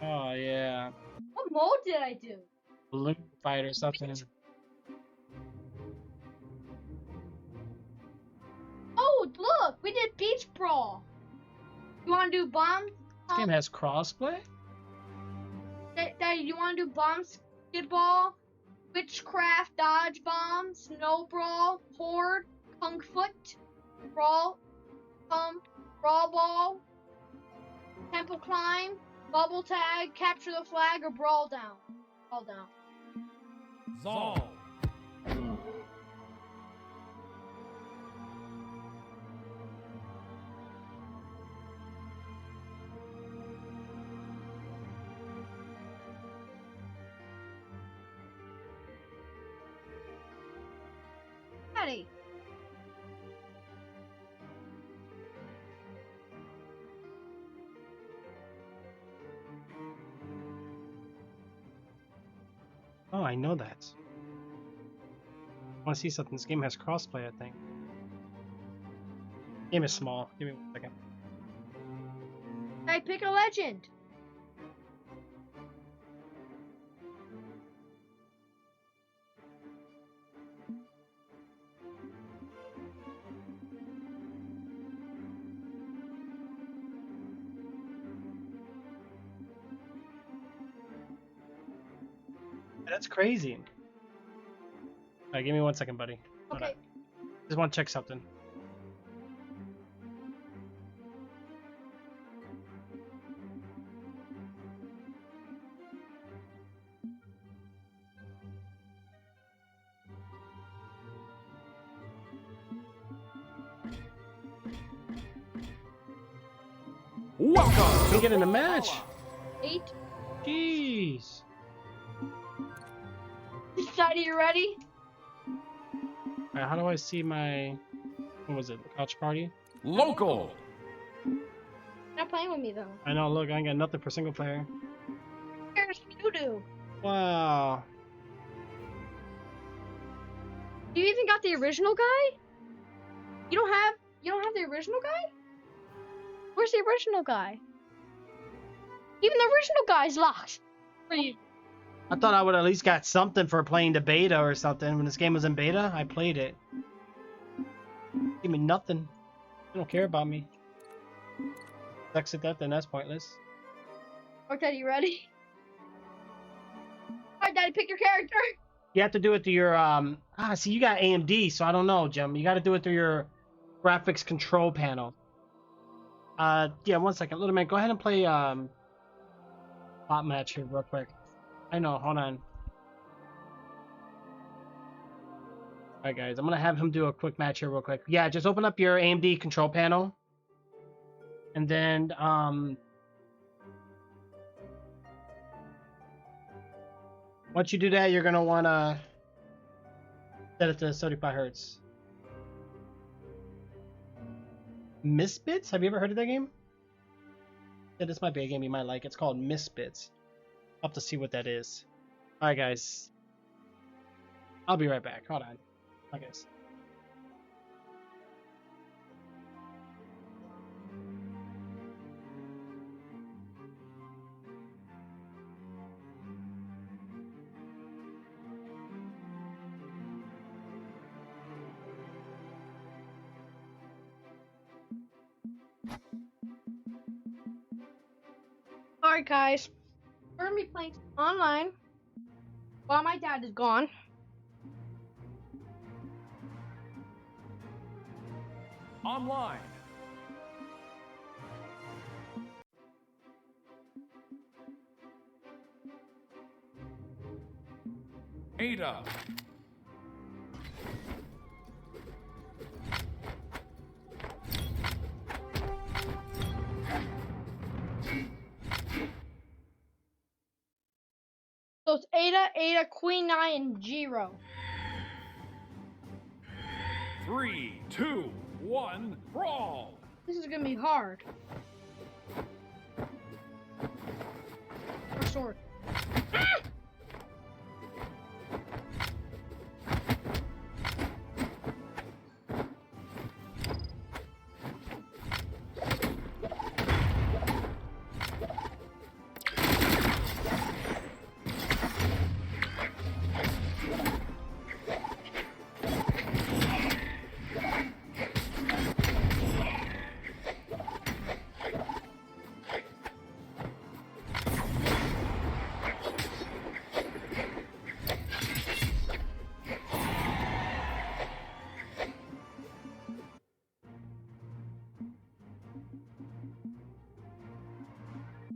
Oh, yeah. What mode did I do? Balloon fight or something. Oh, look, we did Beach Brawl. You want to do bomb? This game has crossplay? Daddy, you want to do bomb skidball, witchcraft, dodge bomb, snow brawl, horde, kung foot, brawl, brawl ball, temple climb, bubble tag, capture the flag, or brawl down? Brawl down. Zol. Daddy. Oh, I know that. I want to see something. This game has crossplay, I think. Game is small. Give me 1 second. I pick a legend. That's crazy. Alright, give me 1 second, buddy. Hold Okay. on. Just want to check something. Welcome We get in the match. 8. Jeez. Daddy, you ready? Alright, how do I see my... What was it? Couch party? Local. You're not playing with me though. I know, look, I ain't got nothing for single player. Here's you do. Wow. You even got the original guy? You don't have the original guy? Where's the original guy? Even the original guy's locked. What are you? I thought I would at least got something for playing the beta or something. When this game was in beta, I played it. Give me nothing. They don't care about me. Exit that, then that's pointless. Okay, you ready? Alright, Daddy, pick your character. You have to do it through your, see, you got AMD, so I don't know, Jim. You got to do it through your graphics control panel. Yeah, 1 second. Little man, go ahead and play, bot match here real quick. I know, hold on. Alright, guys, I'm going to have him do a quick match here real quick. Yeah, just open up your AMD control panel. And then, once you do that, you're going to want to set it to 35 hertz. Misbits? Have you ever heard of that game? Yeah, this might be a game you might like. It's called Misbits. I'll have to see what that is. Alright, guys. I'll be right back. Hold on. I guess. Alright, guys. We're gonna be playing online while my dad is gone. Online. Ada. So it's Ada, Queen 9, and Giro. 3, 2, 1, brawl. This is gonna be hard. Or sword.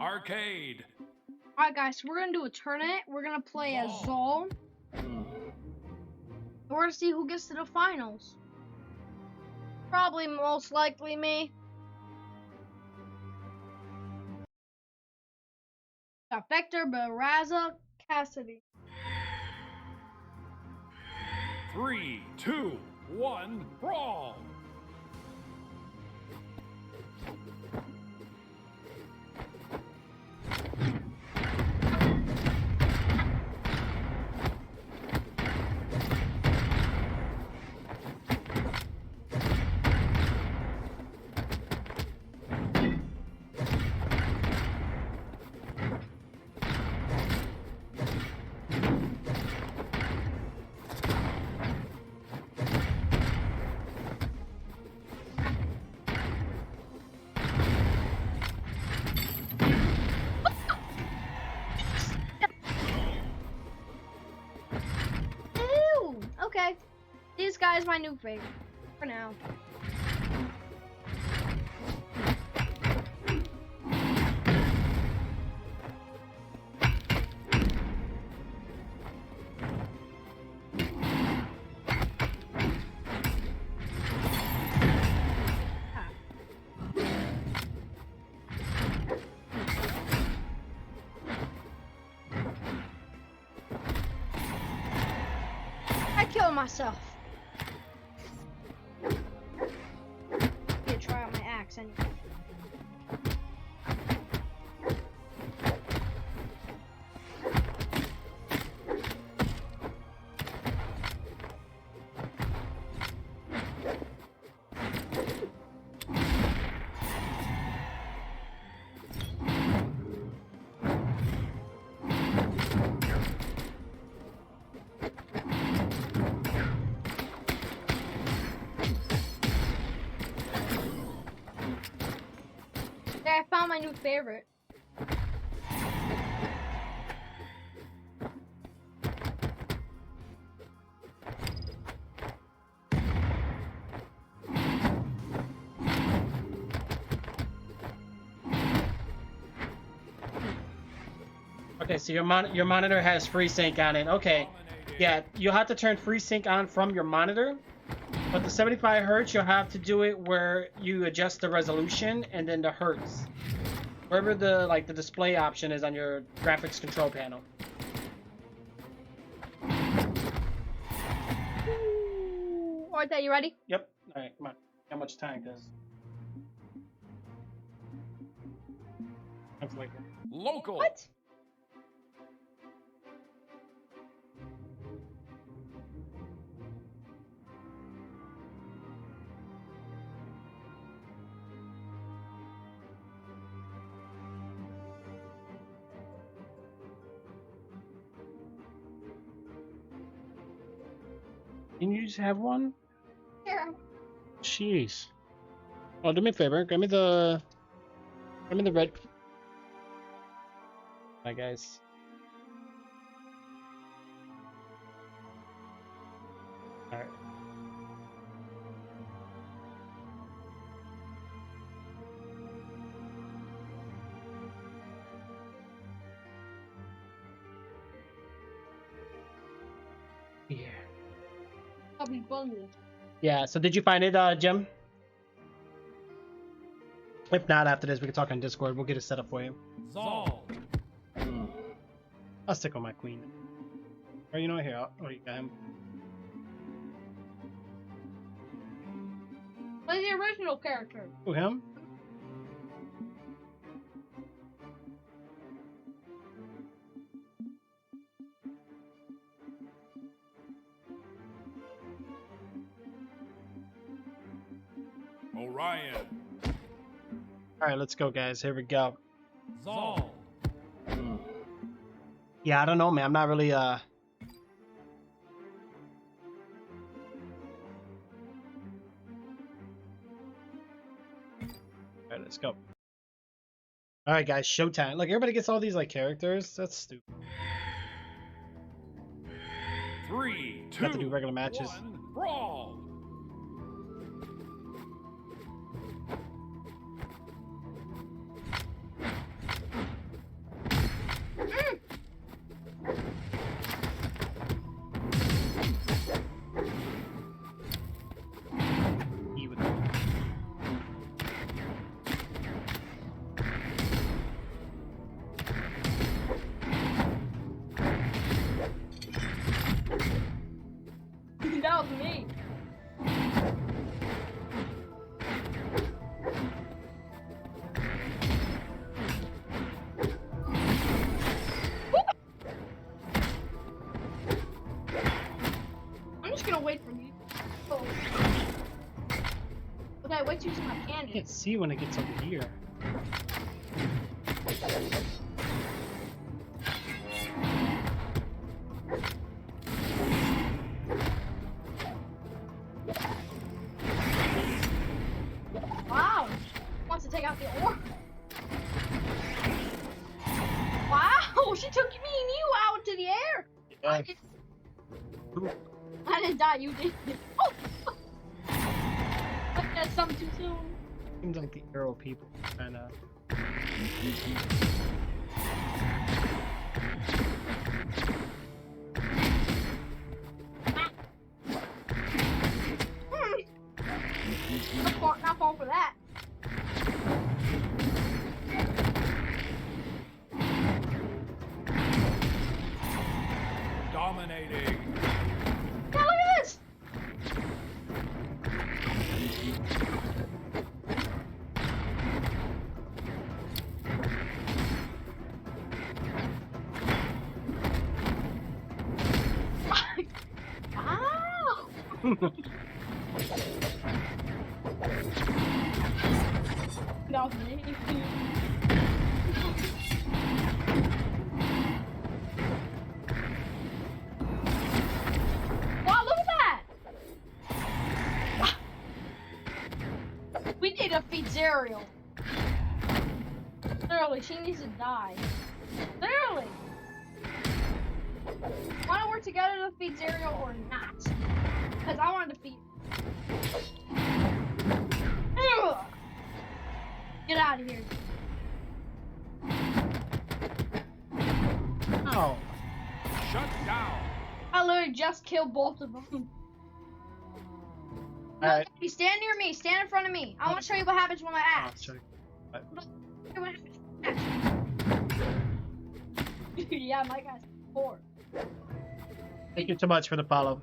Arcade. Alright, guys, so we're gonna do a tournament. We're gonna play as Zol. We're gonna see who gets to the finals. Probably most likely me. Got Vector, Baraza, Cassidy. 3, 2, 1, brawl. Ew! Okay. This guy's my new favorite. For now. on myself. Yeah, try out my axe anyway. I found my new favorite. Okay, so your monitor has FreeSync on it. Okay, yeah, you'll have to turn FreeSync on from your monitor, but the 75 hertz you'll have to do it where you adjust the resolution and then the hertz, wherever the the display option is on your graphics control panel. Alright, you ready? Yep. All right, come on. How much time, cause that's like Local. What? Can you just have one? Here. Jeez. Oh, do me a favor. Give me the red. Hi, guys. All right. Yeah. I'll be bundled. Yeah. So, did you find it, Jim? If not, after this, we can talk on Discord. We'll get it set up for you. Zol. I'll stick with my queen. Or you know what, here. Oh, you got him. What's the original character? Who, him? Orion. All right, let's go, guys. Here we go. Zol. Yeah, I don't know, man. I'm not really All right, let's go. All right, guys, showtime. Look, everybody gets all these like characters. That's stupid. 3, 2, Have to do regular matches. 1, brawl. E with That was me. I'm just gonna wait for you. Oh. Okay, wait till you see my I cannon. can't see when it gets over here. Wow! Wants to take out the orb. Wow! She took me and you out into the air. Yeah. I didn't die. You did. Oh! That's something too soon. Seems like the arrow people kind of. Not fall for that. Dominating. Yeah, look at this. No. Wow, look at that! We need to feed Zerial. Literally, she needs to die. Literally! Want to work together to feed Zerial or not? Because I want to feed. Ugh. Get out of here. Oh. Shut down. I literally just killed both of them. No, Alright. Daddy, stand near me. Stand in front of me. I want to show you what happens when I Oh, axe. sorry. Look, show you what happens when I axe. Yeah, my guy's 4. Thank you so much for the follow.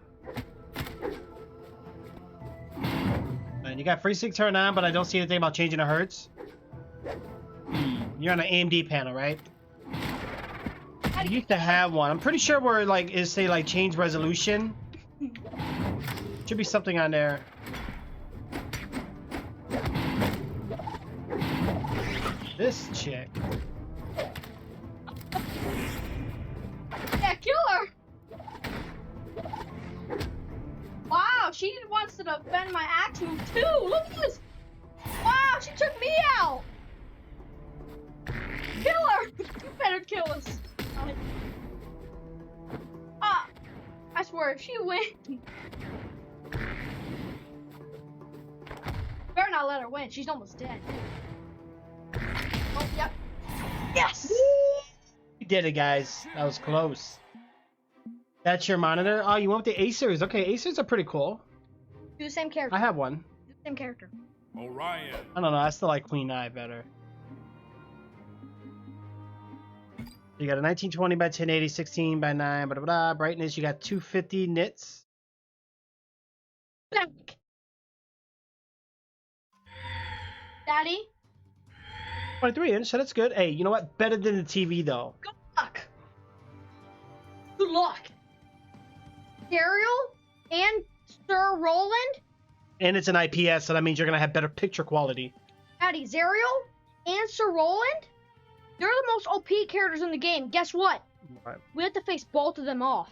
And you got free sync turned on, but I don't see anything about changing the hertz. You're on an AMD panel, right? I used to have one. I'm pretty sure where like is say like change resolution. Should be something on there. This chick. Yeah, kill her. Wow, she wants to defend my axe move too. Look at this. Wow, she took me out. Kill her. You better kill us. I swear, if she wins. Better not let her win. She's almost dead. Oh, yep. Yes! You did it, guys. That was close. That's your monitor? Oh, you want the Acers? Okay, Acers are pretty cool. Do the same character. I have one. Do the same character. Orion. I don't know. I still like Queen Eye better. You got a 1920 by 1080, 16 by 9, blah, blah, blah. Brightness, you got 250 nits. Back. Daddy? 23 inch, so that's good. Hey, you know what? Better than the TV, though. Good luck. Good luck. Ariel and Sir Roland? And it's an IPS, so that means you're going to have better picture quality. Daddy, Zerial and Sir Roland? They're the most OP characters in the game. Guess what? Right. We have to face both of them off.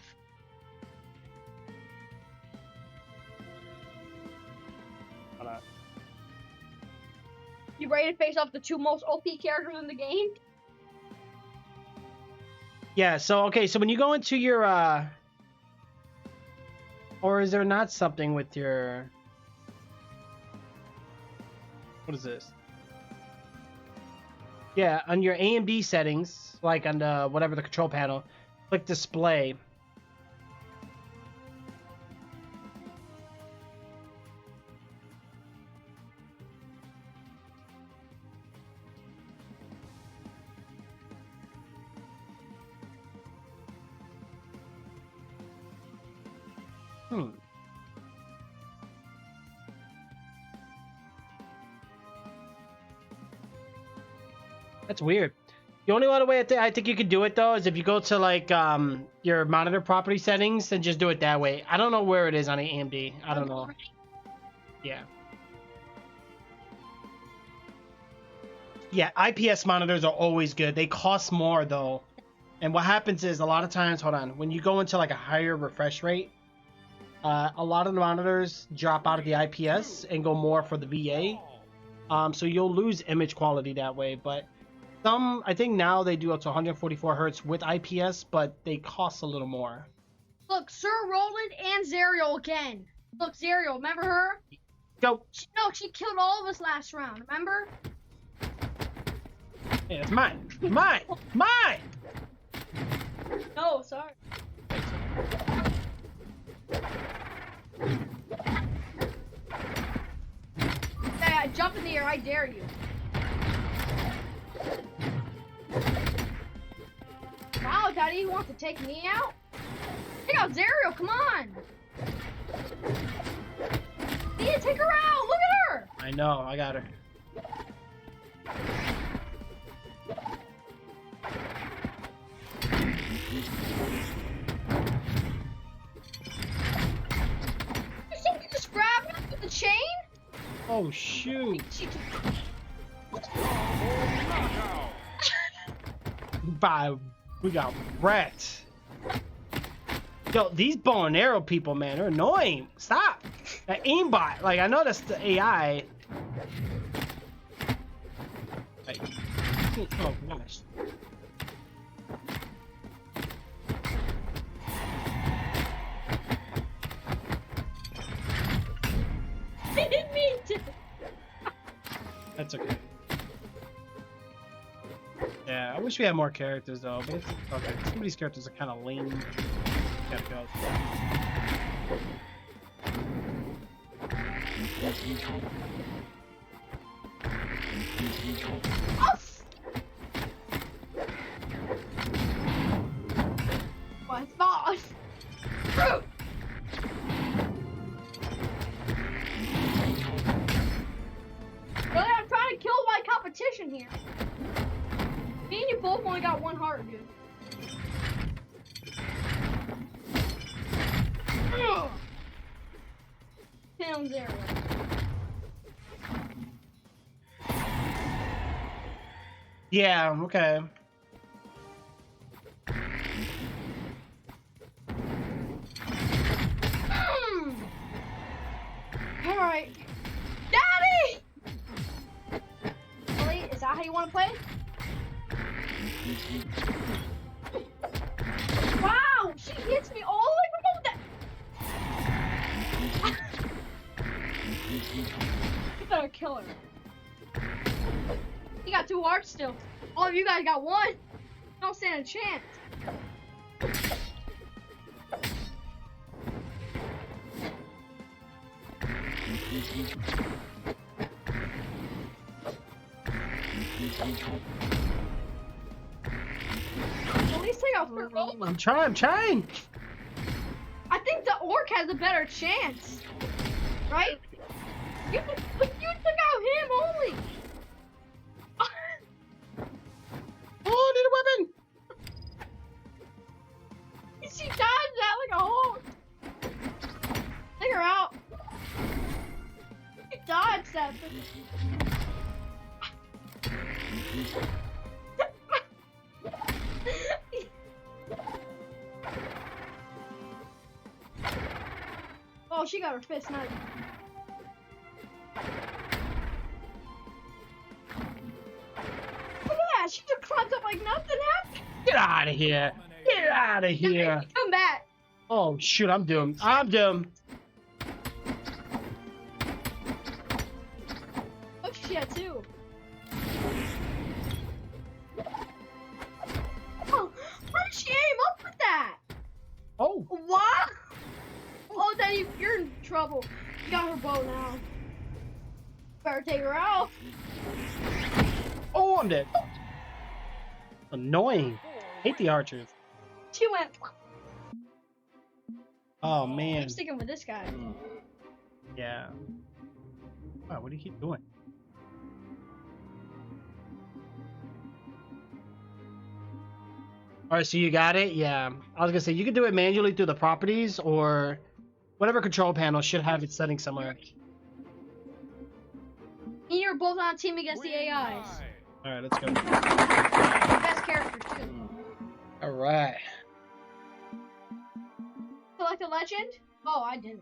You ready to face off the 2 most OP characters in the game? Yeah, so, okay, so when you go into your, or is there not something with your... What is this? Yeah, on your AMD settings, like on the, whatever the control panel, click display. That's weird. The only other way I think you could do it though is if you go to like your monitor property settings and just do it that way. I don't know where it is on AMD. I don't know. Yeah. Yeah, IPS monitors are always good. They cost more though. And what happens is a lot of times, hold on, when you go into like a higher refresh rate, a lot of the monitors drop out of the IPS and go more for the VA. So you'll lose image quality that way, but some, I think now they do up to 144 hertz with IPS, but they cost a little more. Look, Sir Roland and Zerial again. Look, Zerial, remember her? Go. No, she killed all of us last round, remember? Hey, it's mine. Mine. Mine. No, sorry. Hey, jump in the air, I dare you. Wow, Daddy, you want to take me out? Take out Zerial, come on! Yeah, take her out! Look at her! I know, I got her. You Oh shoot! Knockout. Bye. We got wrecked. Yo, these bow and arrow people, man, they're annoying. Stop. That aimbot, like I know that's the AI. Like, oh gosh. I didn't mean to. That's okay. Yeah, I wish we had more characters though, but it's okay. Some of these characters are kind of lame. Gotta go. What's boss? Fruit. Really, I'm trying to kill my competition here. Me and you both only got one heart, dude. Ugh. Pound zero. Yeah, okay. Alright. Daddy! Really? Is that how you want to play? Wow! She hits me all the way from over there! You better kill her. You got 2 hearts still. All of you guys got 1. Don't stand a chance. At least take off her roll. I'm trying. I think the orc has a better chance. Right? You took out him only. Oh, need a weapon. She dodged that like a hawk. Take her out. She dodged that thing. Oh, she got her fist now. Look at that, she just climbed up like nothing happened. Get out of here. Get out of here. Come back. Oh shoot, I'm doomed. I'm doomed. Oh, she had 2. Oh, how did she aim up with that? Oh. What? Oh, then you're in trouble. You got her bow now. Better take her out. Oh, I'm dead. Annoying. Hate the archers. She went. Oh man. I'm sticking with this guy. Yeah. Wow, what do you keep doing? Alright, so you got it? Yeah. I was gonna say, you can do it manually through the properties, or whatever control panel should have its setting somewhere. And you're both on a team against the AIs. Alright, let's go. Best characters, too. Alright. Select a legend? Oh, I didn't.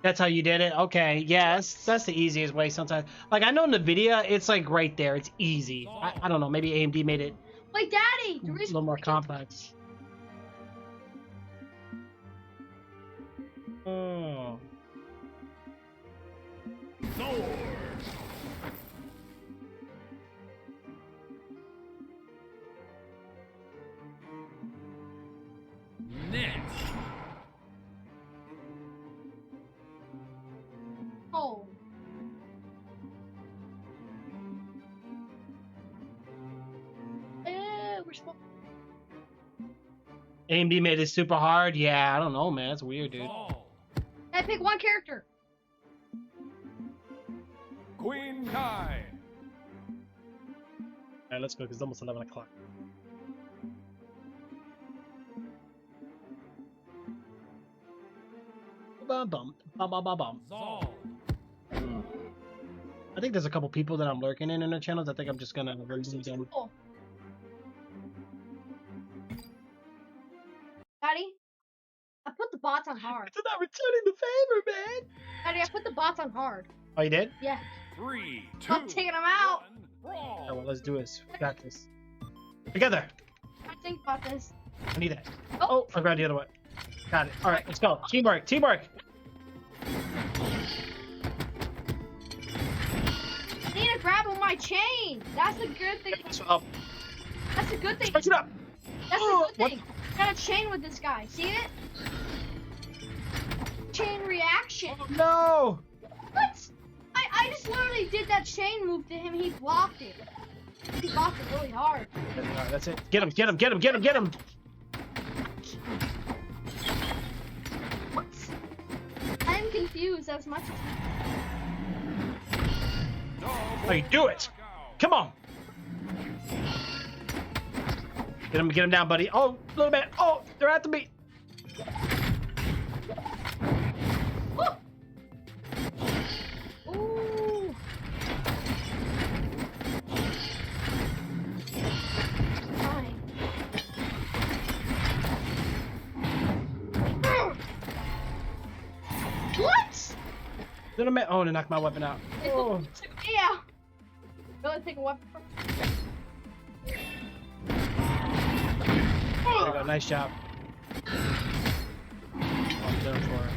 That's how you did it? Okay, yes. That's the easiest way sometimes. Like, I know in the video, it's like right there. It's easy. I don't know. Maybe AMD made it Wait, Daddy! a little more complex. Oh. Sword. Next. Oh. We're supposed. AMD made it super hard? Yeah, I don't know, man. That's weird, dude. Fall. I pick one character. Queen Kai. Alright, let's go, because it's almost 11 o'clock. Bum bum bum bum bum bum. Zal. I think there's a couple people that I'm lurking in their channels. I think I'm just gonna release them. Oh. Daddy, I put the bots on hard. It's not returning the favor, man. Daddy, I put the bots on hard. Oh, you did? Yeah. 3, 2, I'm taking them out. 1, brawl. Oh, well, let's do this. We got this. Together. I think about this. I need that. Oh. Oh, I grabbed the other one. Got it. All right, let's go. Teamwork. Teamwork. I need to grab on my chain. That's a good thing. Up. That's a good thing. Switch it up. That's Oh, a good thing. Got a chain with this guy. See it? Chain reaction. No. What? I just literally did that chain move to him. He blocked it. He blocked it really hard. All right, that's it. Get him. Get him. Get him. Get him. Get him. What? I'm confused as much as. Oh, you do it. Come on. Get him down, buddy. Oh, little man. Oh, they're after me. Ooh. Fine. What? Little man. Oh, they knocked my weapon out. Oh. Yeah. Really take a weapon from. There we go. Nice job. I'm done for it.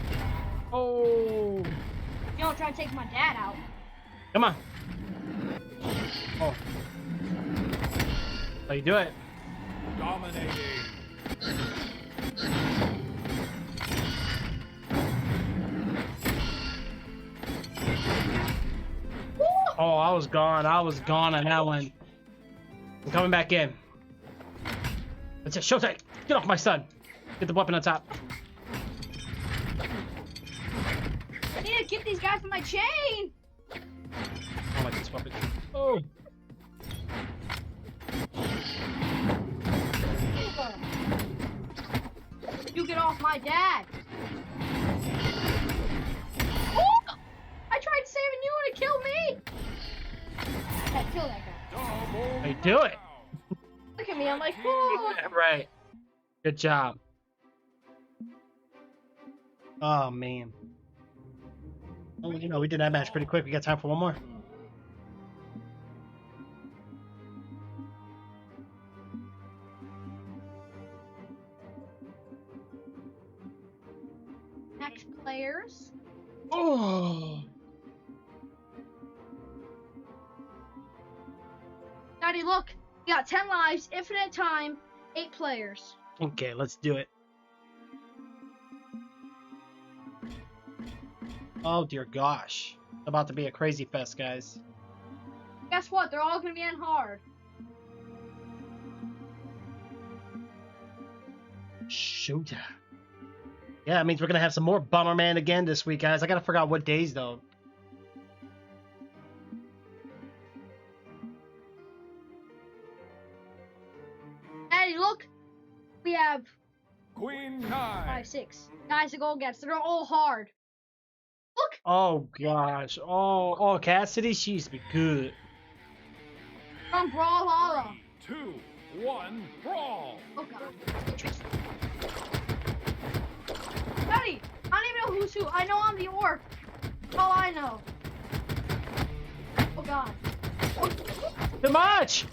Oh. You don't try to take my dad out. Come on. Oh. How you do it? Dominating. Oh, I was gone. I was gone on that one. I'm coming back in. That's it. Showtime. Get off my son. Get the weapon on top. I need to get these guys from my chain. I don't like this weapon. Oh. You get off my dad. Oh! I tried saving you and it killed me. Yeah, kill that guy. How you do it? Look at me. I'm like, oh. Yeah, right. Good job. Oh, man. Oh, you know, we did that match pretty quick. We got time for one more. Next players. Oh. Daddy, look. We got 10 lives, infinite time, 8 players. Okay, let's do it. Oh, dear gosh. It's about to be a crazy fest, guys. Guess what? They're all going to be in hard. Shoot. Yeah, it means we're going to have some more Bomberman again this week, guys. I got to figure out what days, though. Daddy, look. We have Queen 9. 5, 6 guys to go against. They're all hard. Look. Oh, gosh. Oh, Cassidy, she used to be good. From Brawlhalla. 3, 2, 1, brawl. Oh, God. Daddy, I don't even know who's who. I know I'm the orc. That's all I know. Oh, God. Too much!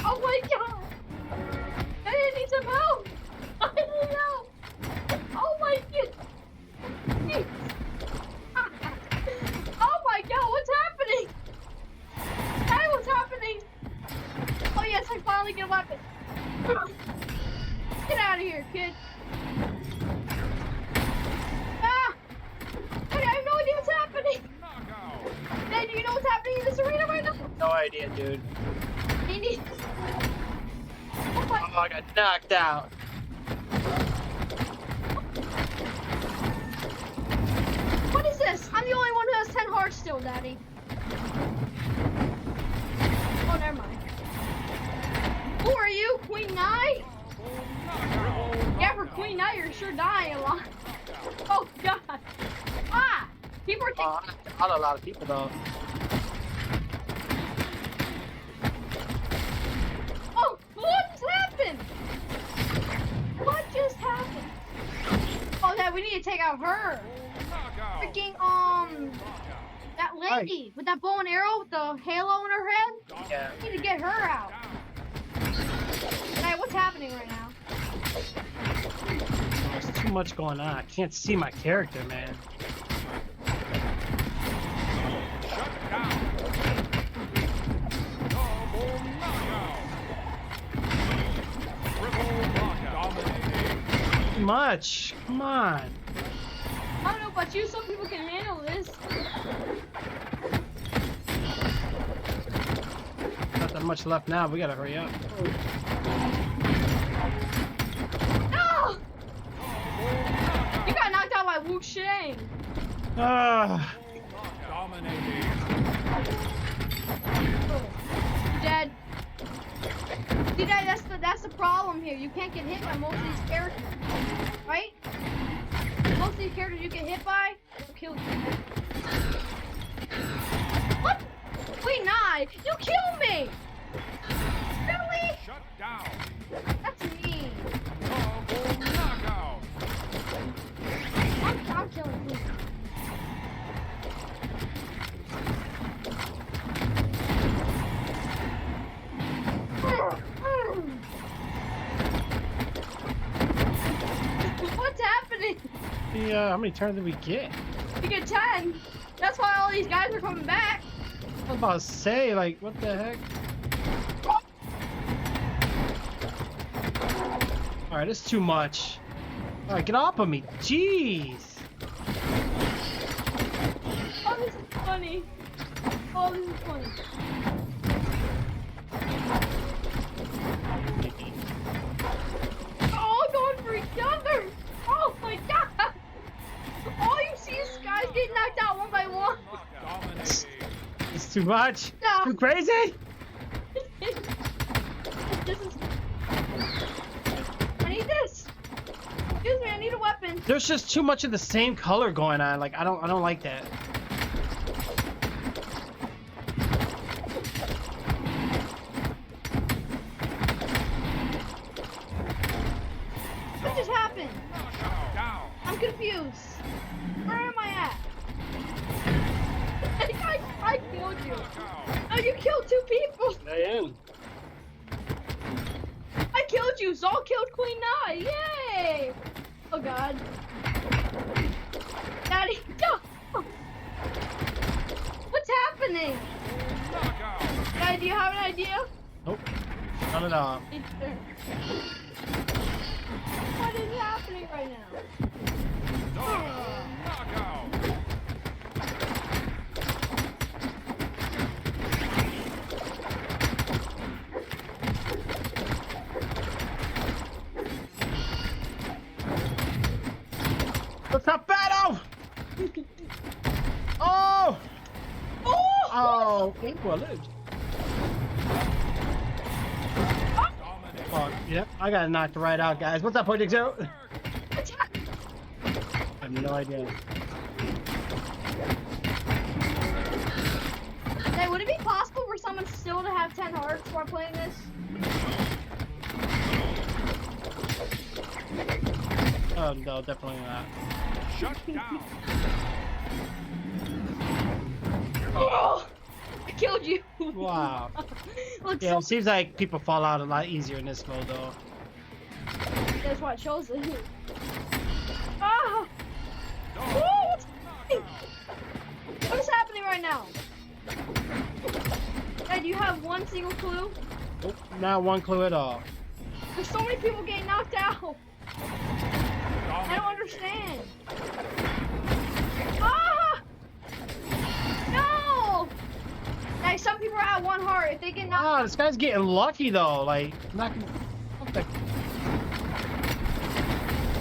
Oh, my God. I need some help. I need help. Oh, my God. Oh, my God. What's happening? Hey, what's happening? Oh, yes, I finally get a weapon. Get out of here, kid. Ah! Hey, I have no idea what's happening. Knockout. Hey, do you know what's happening in this arena right now? No idea, dude. I need... Oh, my... Oh, I got knocked out. What is this? I'm the only one who has 10 hearts still, Daddy. Oh, never mind. Who are you, Queen Knight? Yeah, for Queen Knight, you're sure dying a lot. Oh, God. Oh, I got a lot of people though. Oh, what just happened? What just happened? Oh, that we need to take out her. Knockout. Freaking that lady with that bow and arrow with the halo in her head. Yeah. We need to get her out. Hey, what's happening right now? There's too much going on. I can't see my character, man. Shut down. Double knockout. Triple knockout. Dominating. Too much. Come on. I don't know about you, some people can handle this. Not that much left now. We gotta hurry up. No! You got knocked out by Wu Shang. Ah. Dominating. You're dead. See, that's the problem here. You can't get hit by most of these characters, right? Most of these characters you get hit by, they'll kill you. What? Wait, nah, you killed me! Really? Shut down. That's mean. Double knockout. I'm killing you. What's happening? How many turns did we get? You get 10. That's why all these guys are coming back. I was about to say, like, what the heck? Alright, this is too much. Alright, get off of me. Jeez. Oh, this is funny. Oh, this is funny. Oh, going for each other. Oh my god. All you see is guys getting knocked out one by one. Dominating. It's too much. No. Too crazy. This is. I need this. Excuse me, I need a weapon. There's just too much of the same color going on. Like I don't like that. What just happened? Knockout. Down. I'm confused. Where am I at? I killed you. Knockout. Oh, you killed 2 people. I am. I killed you. Zol killed Queen Na. Yay! Oh god. Daddy, no. What's happening? Knockout. Daddy, do you have an idea? Nope. Not at all. It's there. What is happening right now? Double knockout. What's up, Battle? Oh! Oh! Well, Dominating. oh, yep. I got knocked right out, guys. What's up, Project Zero? What's happening? I have no idea. Hey, would it be possible for someone still to have 10 hearts while playing this? Oh no, definitely not. Shut down. Oh, I killed you. Wow. Look, Yeah, it seems like people fall out a lot easier in this mode, though. that's what shows it. Ah! Double What? knockout. What is happening right now? Hey, do you have one single clue? Nope, not one clue at all. There's so many people getting knocked out. I don't understand. Ah! No! Hey, some people are at 1 heart. If they get knocked Ah, this guy's getting lucky, though. Like, knocking. What the?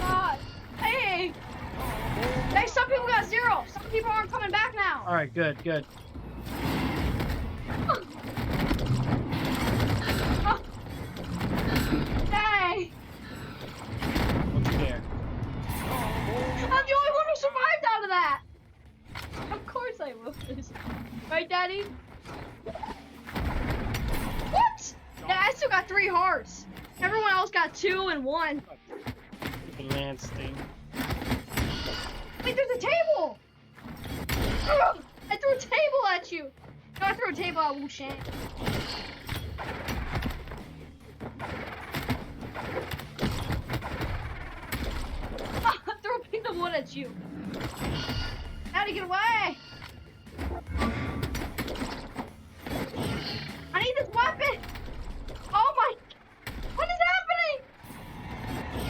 out, hey! Hey, some people got 0. Some people aren't coming back now. Alright, good, good. Dang! What's there? I'm the only one who survived out of that. I'm close. Daddy. What? Yeah, I still got 3 hearts. Everyone else got 2 and 1. The Lance thing. Wait, there's a table! Ugh, I threw a table at you! No, I threw a table at Wu Shang. I threw a piece of wood at you. Daddy, get away! I need this weapon! Oh my... What is happening?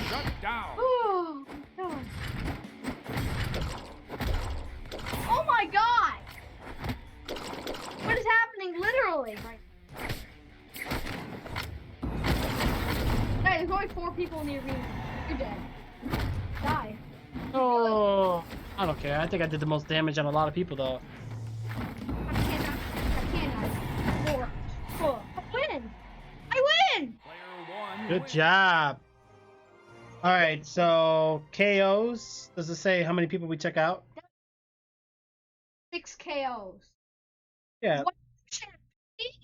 Shut down. Oh, God. Oh my God! What is happening literally? Hey, there's only 4 people in the arena. You're dead. Die. Oh, I don't care. I think I did the most damage on a lot of people though. I cannot. 4. Oh, I win! I win! Player 1 Good wins. job. All right, so KOs. Does it say how many people we took out? 6 KOs. Yeah. What?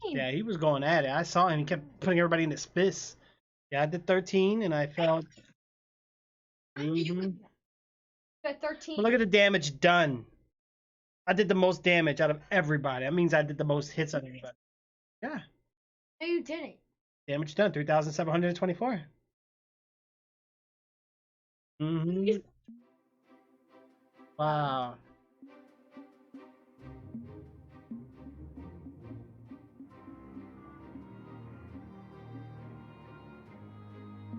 Yeah, he was going at it. I saw him. He kept putting everybody in his fists. Yeah, I did 13, and I felt. Mhm. Got 13. But look at the damage done. I did the most damage out of everybody. That means I did the most hits on everybody. Yeah, No, you didn't. damage done. 3,724. Mm-hmm. Wow.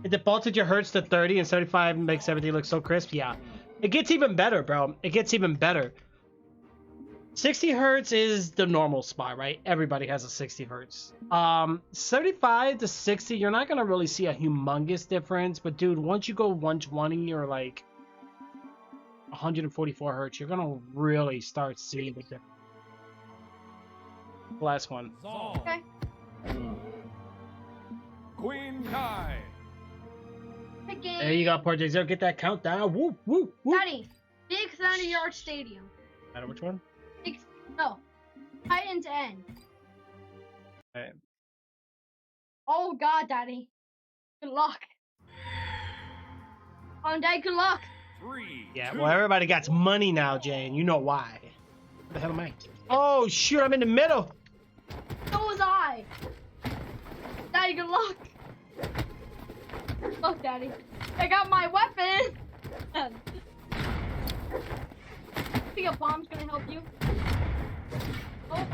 It defaulted your hertz to 30 and 75 makes everything look so crisp. Yeah. It gets even better, bro. It gets even better. 60 hertz is the normal spot, right? Everybody has a 60 hertz. 75 to 60, you're not going to really see a humongous difference. But, dude, once you go 120 or, like, 144 hertz, you're going to really start seeing the difference. Last one. Zong. Okay. Queen Kai. Picking. There you go, Poor J0. Get that countdown. Woo, woo, woo. Daddy, Big Thunder Yard Stadium. Matter which one? No. Titans End. Alright. Oh God, Daddy. Good luck. Oh, Dad, good luck. 3. Yeah, 2. well, everybody got money now, Jane. You know why. What the hell am I? Oh, shoot, I'm in the middle. So was I. Daddy, good luck. Look, Daddy. I got my weapon. Think a bomb's gonna help you? Oh.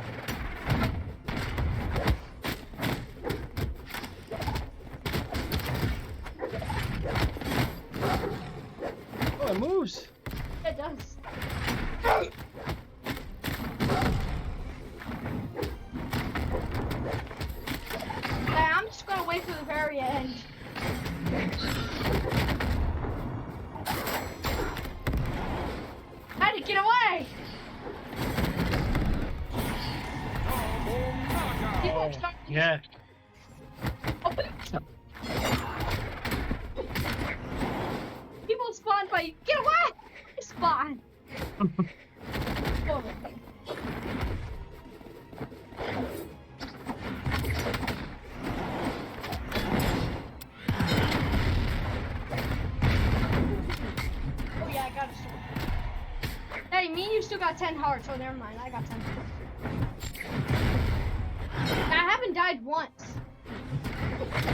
Oh, it moves. It does. Hey, I'm just gonna wait for the very end. Daddy, get away! Double knockout. People are starting. Yeah. Oh, people spawn by you. Get away! Spawn. Oh. Oh yeah, I got a sword. Hey, me and you still got 10 hearts. Oh, never mind. I got 10 hearts. I haven't died once.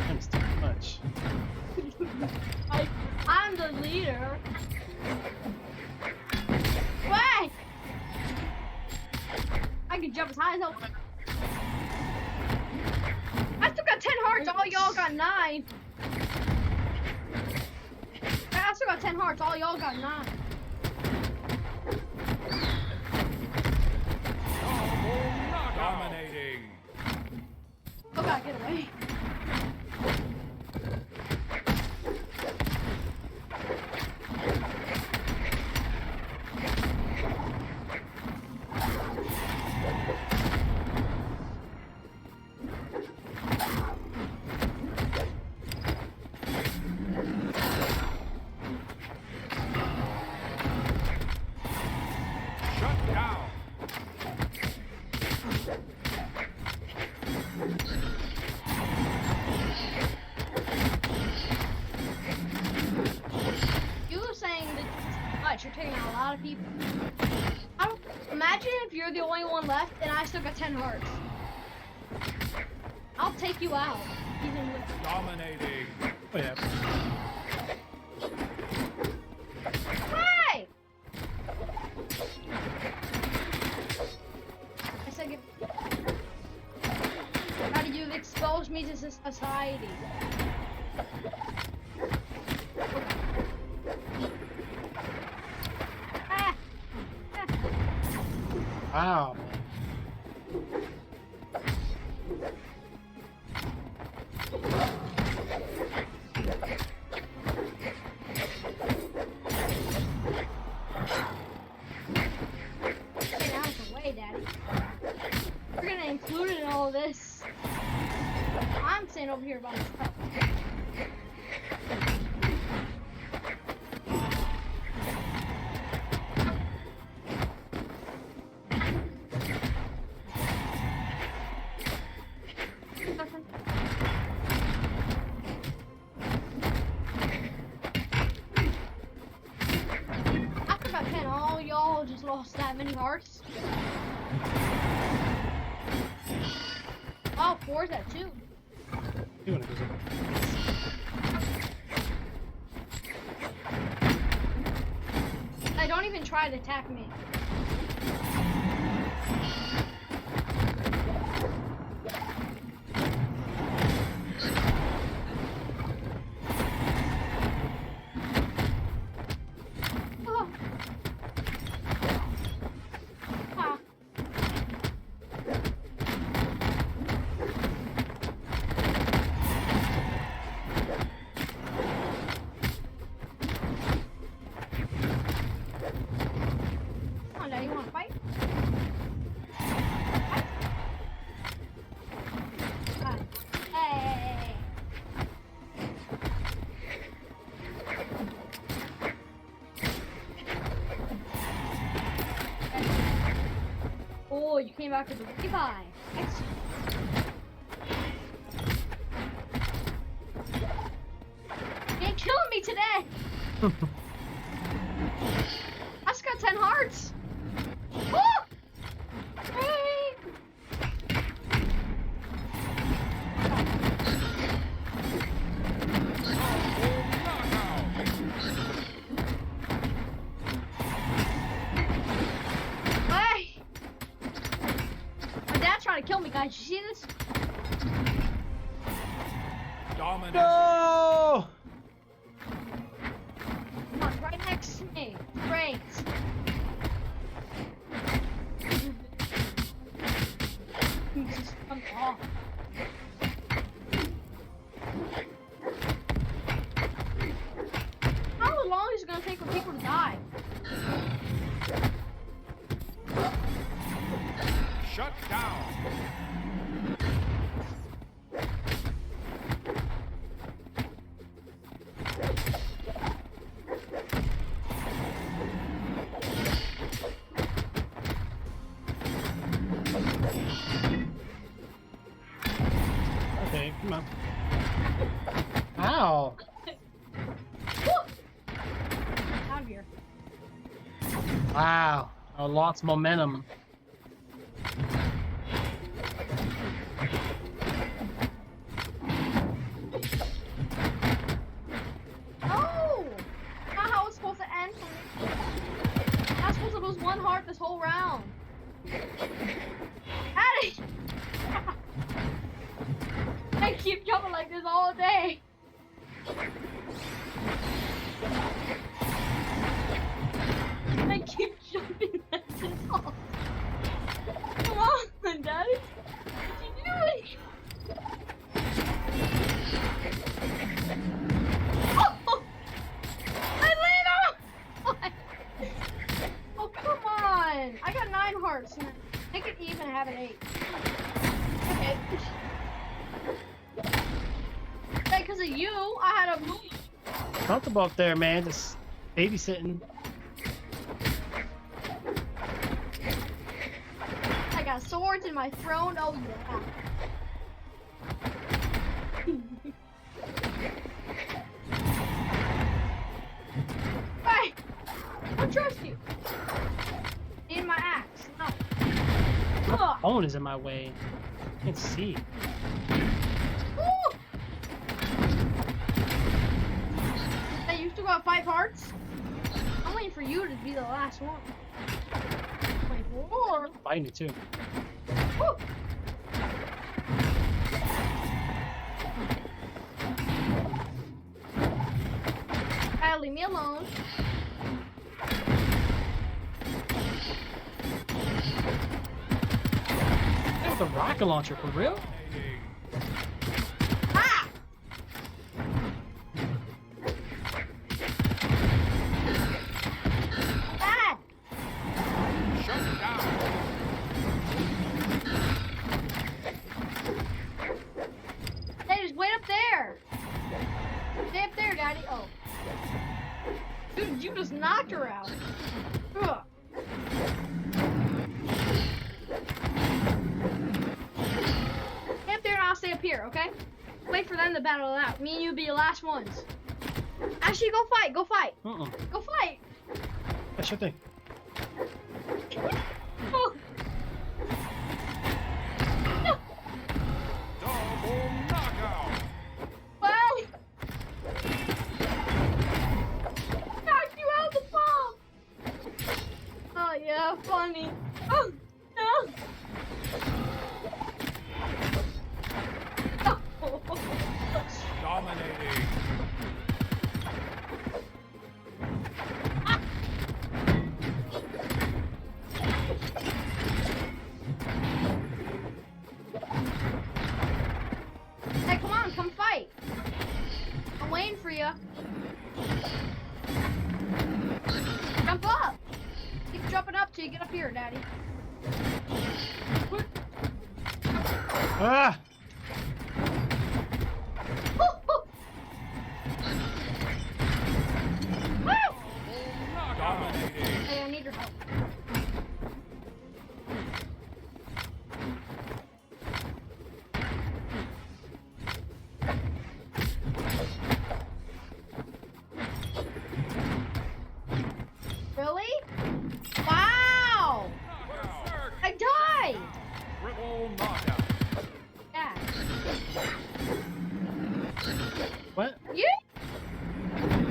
That's too much. I'm the leader. Wait! I can jump as high as hell. I still got 10 hearts. All y'all got 9. I still got 10 hearts. All y'all got 9. Double knockout. Dominating. Oh God, get away. lot of people. Imagine if you're the only one left and I still got 10 hearts. I'll take you out, even with. Dominating. Oh, yeah. Hey! I said, how do you expose me to society? Ah! Wow. Get out of the way, Daddy. We're gonna include it in all of this. I'm staying over here by myself. After about 10, all y'all just lost that many hearts. Oh, 4's at 2. You wanna go zip? Hey, don't even try to attack me. Oh. Ah. Come on, Daddy, you wanna fight? Fight. Ah. Hey. Oh, you came back to the revive. Excellent. You ain't killing me today. I just got 10 hearts. Oh! Hey! Hey! My dad's trying to kill me, guys. You see this? Dominant. No! Come on, right next to me. Great. Just come off. How long is it gonna take for people to die? Shut down. Okay, come on. Ow! Out of here. Wow. I lost momentum. Oh! Not how it's supposed to end for me. I'm supposed to lose 1 heart this whole round. Addy! I keep jumping like this all day. I keep jumping like this all. Come on, Daddy. What you doing? Oh! I landed on! Oh, come on! I got 9 hearts. Make it even and have an 8. Okay. Because of you, I had a move. Comfortable up there, man. Just babysitting. I got swords in my throne. Oh, yeah. Hey! I trust you. phone is in my way. I can't see. Woo! Hey, you still got 5 hearts? I'm waiting for you to be the last one. 24. Fighting it too. Woo! Kyle, leave me alone. That's the rocket launcher, for real? Ah! Ah! Shut down. Hey, just wait up there. Stay up there, Daddy. Oh. Dude, you just knocked her out. Ugh. Stay up there and I'll stay up here, okay? Wait for them to battle it out. Me and you be the last ones. Actually, go fight. Go fight. Go fight. Yeah, sure thing. Oh. Double knockout. Well. Knocked you out the bomb. Oh, yeah, funny. Oh, no. Dominating. Hey, come on, come fight. I'm waiting for you. Jump up. Keep jumping up till you get up here, Daddy. Ah! Woo, woo. Woo! Dominating. Hey, I need your help. Really? Wow! Knockout. I died! Triple knockout. Yeah. What? You?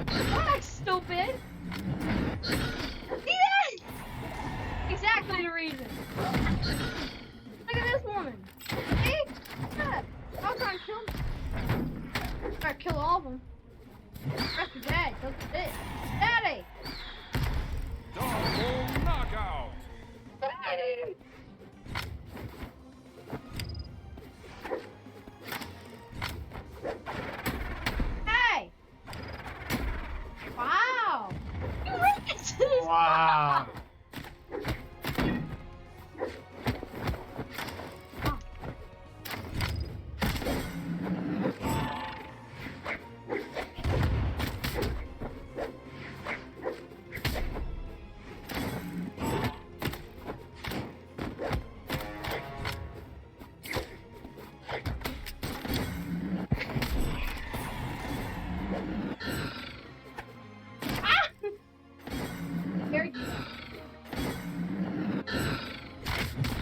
That's stupid. Yeah! Exactly the reason. Look at this woman. See? Yeah. I was trying to kill him. Try to kill all of them. Rest is dead. That's it. Daddy! Double knockout. Daddy! Hey! Wow! You ran into this Wow. Ah! Very good.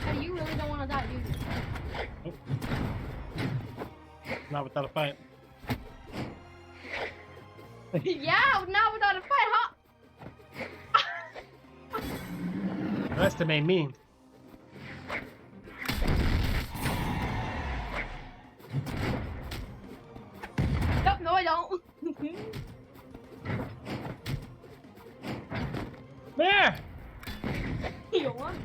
Hey, you really don't want to die, do you? Not without a fight. Yeah, not without a fight, huh? That's the main meme. Nope, no, I don't. There! You want?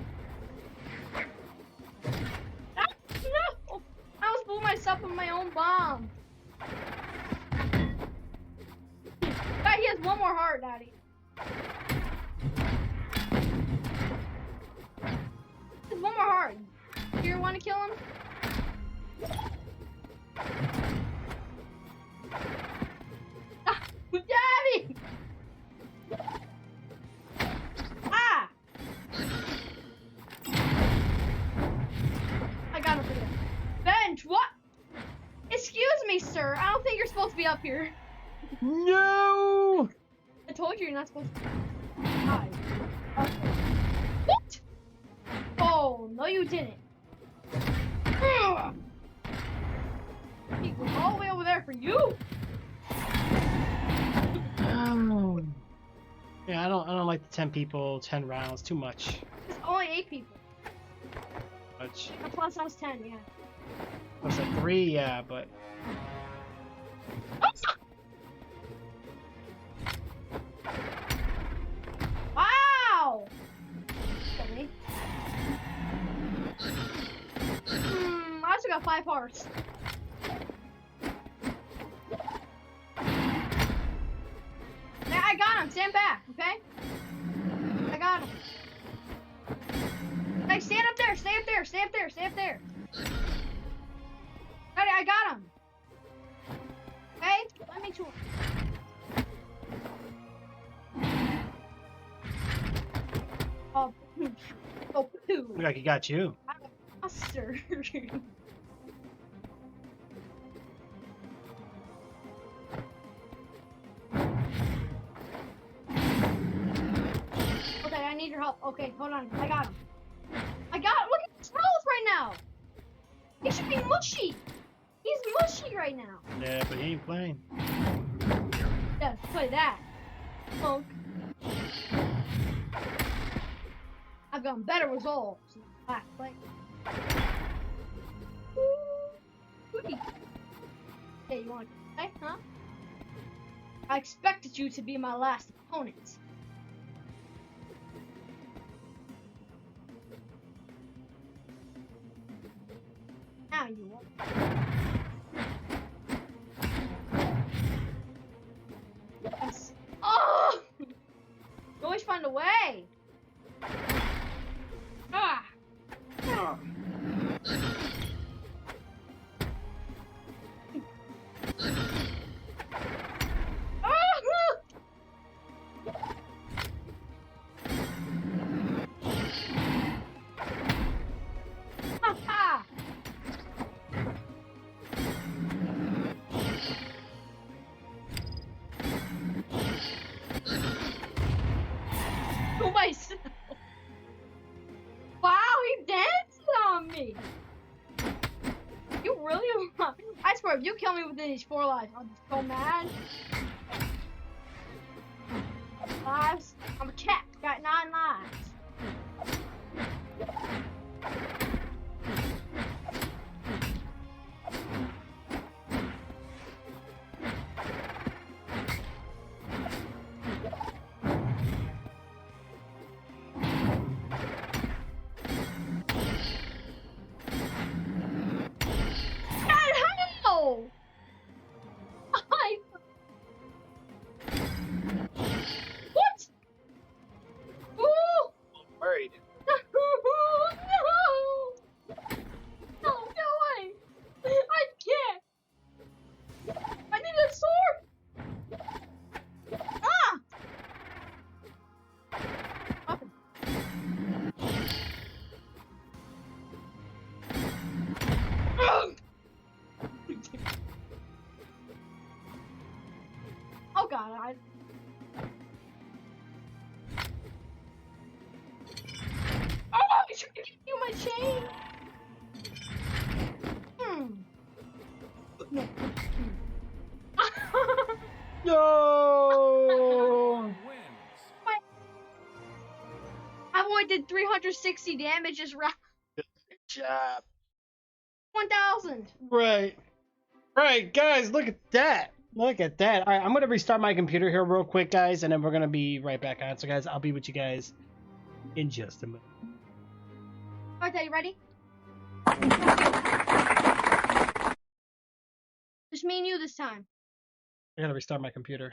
Ah, no! I almost blew myself with my own bomb. God, he has one more heart, Daddy. He has one more heart. You want to kill him? Ah, Daddy! Ah! I got up here. Bench, what? Excuse me, sir. I don't think you're supposed to be up here. No! I told you you're not supposed to. Hi. Okay. What? Oh, no, you didn't. for you. Yeah, I don't like the 10 people, 10 rounds. Too much. It's only 8 people. Much. And plus us 10, yeah. Plus a 3, yeah, but Wow! Okay. I also got 5 hearts. Yeah, I got him. Stand back, okay? I got him. Hey, stand up there. Stay up there. Stay up there. Stay up there. Ready? I got him. Okay? Let me to him. Oh, oh, poo. look like he got you. Monster. Okay, I need your help. Okay, hold on. I got him. I got him. Look at his health right now. He should be mushy. He's mushy right now. Yeah, but he ain't playing. Yeah, play that. Punk. I've gotten better results in the last play. Ooh. Hey, you want to play, huh? I expected you to be my last opponent. Now you won't. Yes. Oh! You always find a way. Ah! Ah. Ha! Oh myself. Wow, he danced on me. You really want? I swear, if you kill me within these 4 lives, I'll just go mad. Lives? I'm a cat. Got 9 lives. How? What? Ooh! Worried. No! No, no way! I can't! I need a sword! Ah! Weapon. Ugh! Oh god, Oh, I should give you my chain! No. No! Wins. I only did 360 damage this round. Job. 1,000! Right. Right, guys, look at that. Look at that. All right, I'm going to restart my computer here real quick, guys, and then we're going to be right back on. So, guys, I'll be with you guys in just a minute. Alright, are you ready? Just me and you this time. I got to restart my computer.